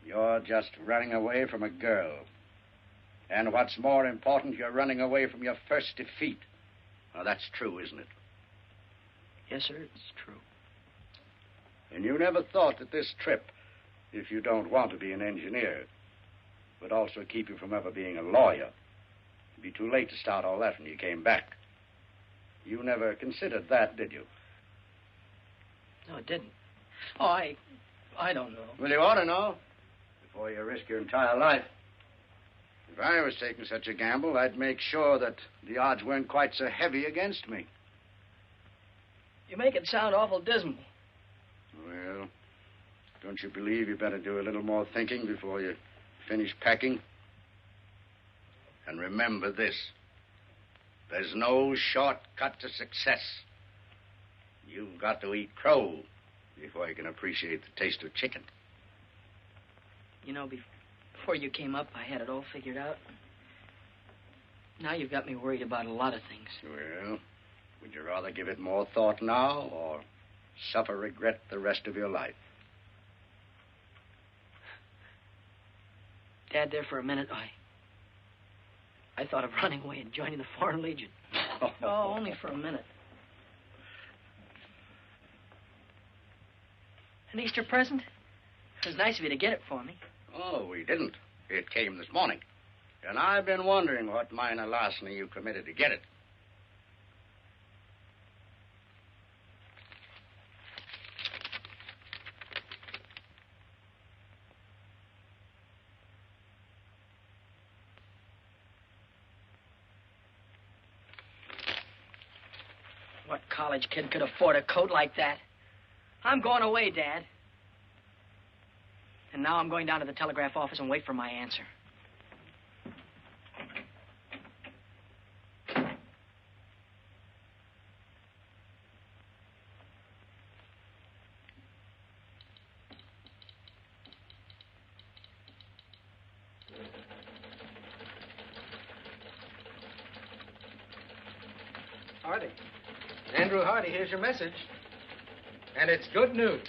You're just running away from a girl. And what's more important, you're running away from your first defeat. Now, that's true, isn't it?
Yes, sir, it's true.
And you never thought that this trip, if you don't want to be an engineer, would also keep you from ever being a lawyer. It'd be too late to start all that when you came back. You never considered that, did you?
No, it didn't. Oh, I don't know.
Well, you ought to know before you risk your entire life. If I was taking such a gamble, I'd make sure that the odds weren't quite so heavy against me.
You make it sound awful dismal.
Well, don't you believe you better do a little more thinking before you finish packing? And remember this. There's no shortcut to success. You've got to eat crow before you can appreciate the taste of chicken.
You know, before you came up, I had it all figured out. Now you've got me worried about a lot of things.
Well, would you rather give it more thought now or suffer regret the rest of your life?
Dad, there for a minute, I thought of running away and joining the Foreign Legion. Oh, only for a minute. An Easter present? It was nice of you to get it for me.
Oh, we didn't. It came this morning. And I've been wondering what minor larceny you committed to get it.
What college kid could afford a coat like that? I'm going away, Dad. And now I'm going down to the telegraph office and wait for my answer.
Hardy. Andrew Hardy, here's your message. And it's good news.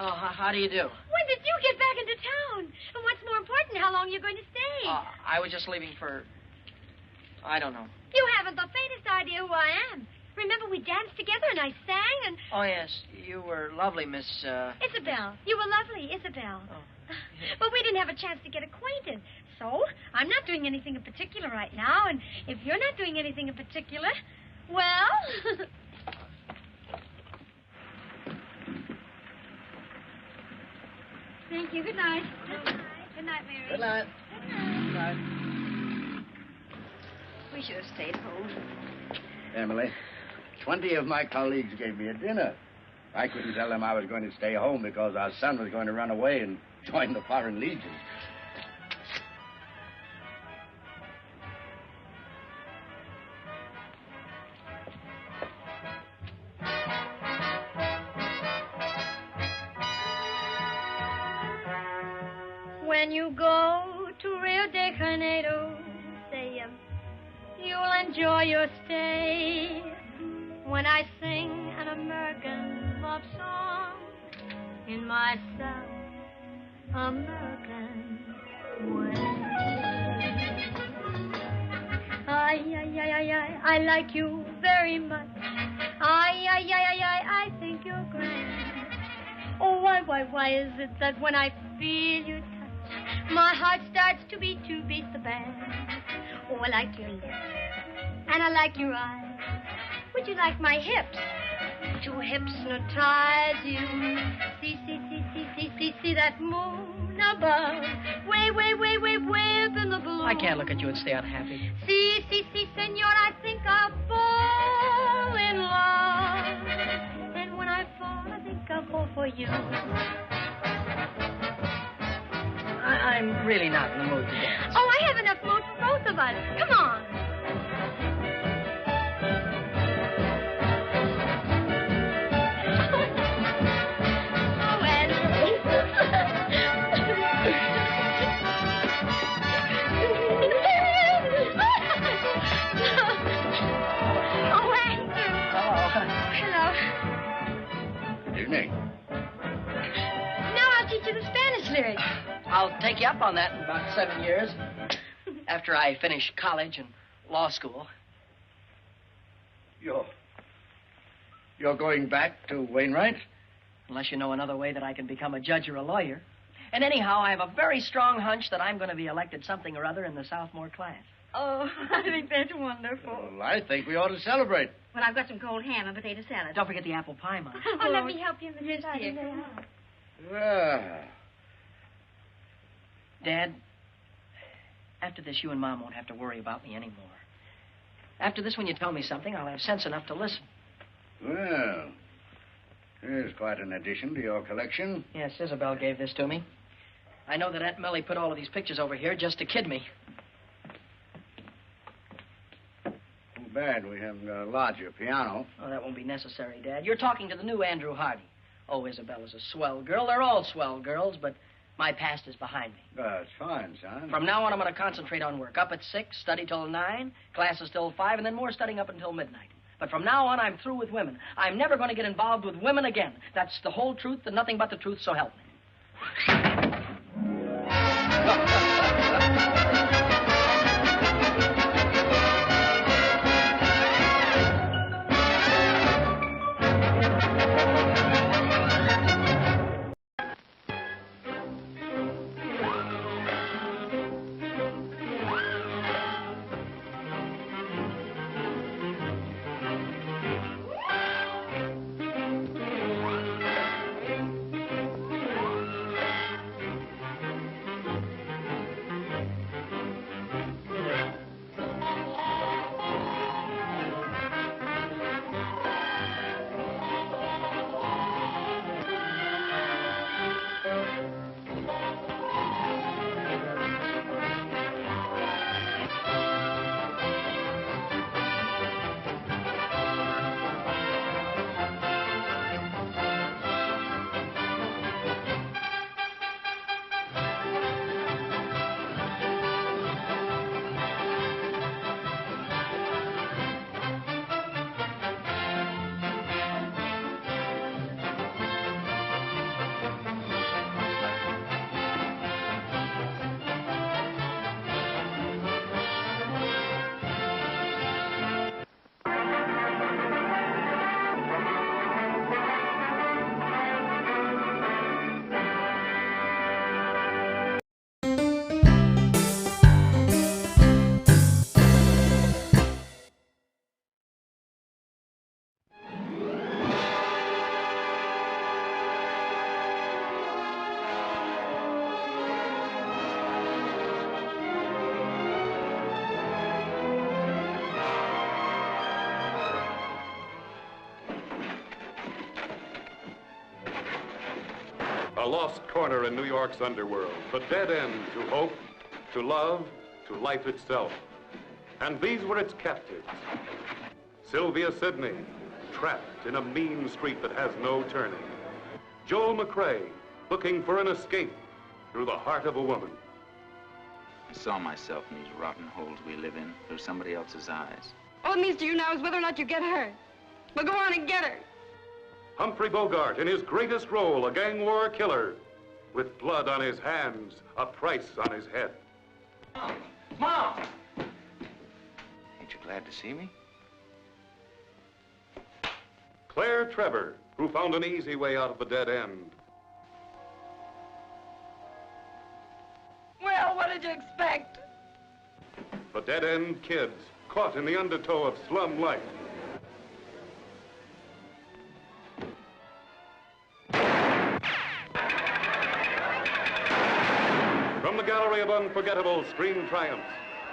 Oh, how do you do?
When did you get back into town? And what's more important, how long you're going to stay?
I was just leaving for... I don't know.
You haven't the faintest idea who I am. Remember, we danced together and I sang and...
Oh, yes. You were lovely, Miss...
Isabel. You were lovely, Isabel.
Oh.
But we didn't have a chance to get acquainted. So, I'm not doing anything in particular right now, and if you're not doing anything in particular, well... Thank you. Good night. Good night. Good night, Mary.
Good night.
Good night.
We should have stayed home.
Emily, 20 of my colleagues gave me a dinner. I couldn't tell them I was going to stay home because our son was going to run away and Join the Foreign Legion.
When you go to Rio de Janeiro, say you'll enjoy your stay. When I sing an American love song in my South American way. I like you very much. I think you're grand. Oh, why is it that when I feel your touch, my heart starts to beat the band? Oh, I like your lips, and I like your eyes. Would you like my hips to hypnotize you? See that moon above, way up in the blue.
I can't look at you and stay unhappy.
See, senor, I think I'll fall in love. And when I fall, I think I'll fall for you.
I'm really not in the mood to dance.
Oh, I have enough mood for both of us. Come on.
Lyrics. I'll take you up on that in about 7 years. After I finish college and law school.
You're going back to Wainwright?
Unless you know another way that I can become a judge or a lawyer. And anyhow, I have a very strong hunch that I'm going to be elected something or other in the sophomore class.
Oh, I think that's wonderful.
Well, I think we ought to celebrate.
Well, I've got some cold ham and potato salad.
Don't forget the apple pie, Mom.
Oh, let me help you, Mrs.
Yes, dear.
Haden.
Well...
Dad, after this, you and Mom won't have to worry about me anymore. After this, when you tell me something, I'll have sense enough to listen.
Well, here's quite an addition to your collection.
Yes, Isabel gave this to me. I know that Aunt Millie put all of these pictures over here just to kid me.
Too bad we haven't got a larger piano.
Oh, that won't be necessary, Dad. You're talking to the new Andrew Hardy. Oh, Isabella's a swell girl. They're all swell girls, but my past is behind me.
That's fine, son.
From now on, I'm going to concentrate on work. Up at 6, study till 9, classes till 5, and then more studying up until midnight. But from now on, I'm through with women. I'm never going to get involved with women again. That's the whole truth and nothing but the truth, so help me.
A lost corner in New York's underworld. The dead end to hope, to love, to life itself. And these were its captives. Sylvia Sidney, trapped in a mean street that has no turning. Joel McCrae, looking for an escape through the heart of a woman.
I saw myself in these rotten holes we live in through somebody else's eyes.
All it means to you now is whether or not you get her. Well, go on and get her.
Humphrey Bogart in his greatest role, a gang war killer, with blood on his hands, a price on his head.
Mom!
Ain't you glad to see me?
Claire Trevor, who found an easy way out of the dead end.
Well, what did you expect?
The dead-end kids, caught in the undertow of slum life. From the gallery of unforgettable screen triumphs,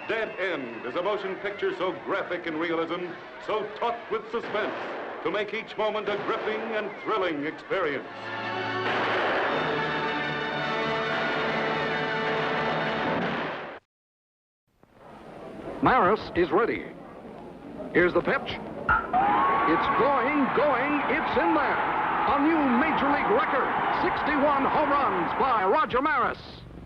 Dead End is a motion picture so graphic in realism, so taut with suspense, to make each moment a gripping and thrilling experience.
Maris is ready. Here's the pitch. It's going, it's in there. A new Major League record, 61 home runs by Roger Maris.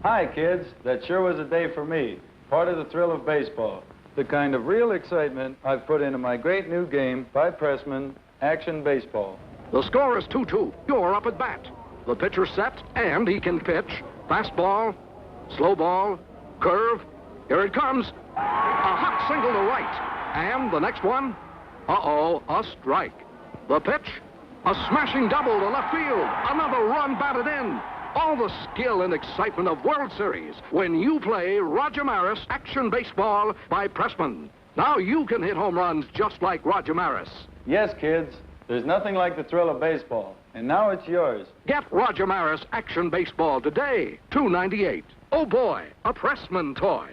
Hi, kids. That sure was a day for me. Part of the thrill of baseball. The kind of real excitement I've put into my great new game by Pressman, Action Baseball.
The score is 2-2. You're up at bat. The pitcher's set, and he can pitch. Fastball, slow ball, curve. Here it comes. A hot single to right. And the next one, a strike. The pitch, a smashing double to left field. Another run batted in. All the skill and excitement of World Series when you play Roger Maris Action Baseball by Pressman. Now you can hit home runs just like Roger Maris.
Yes, kids. There's nothing like the thrill of baseball. And now it's yours.
Get Roger Maris Action Baseball today, $2.98. Oh boy, a Pressman toy.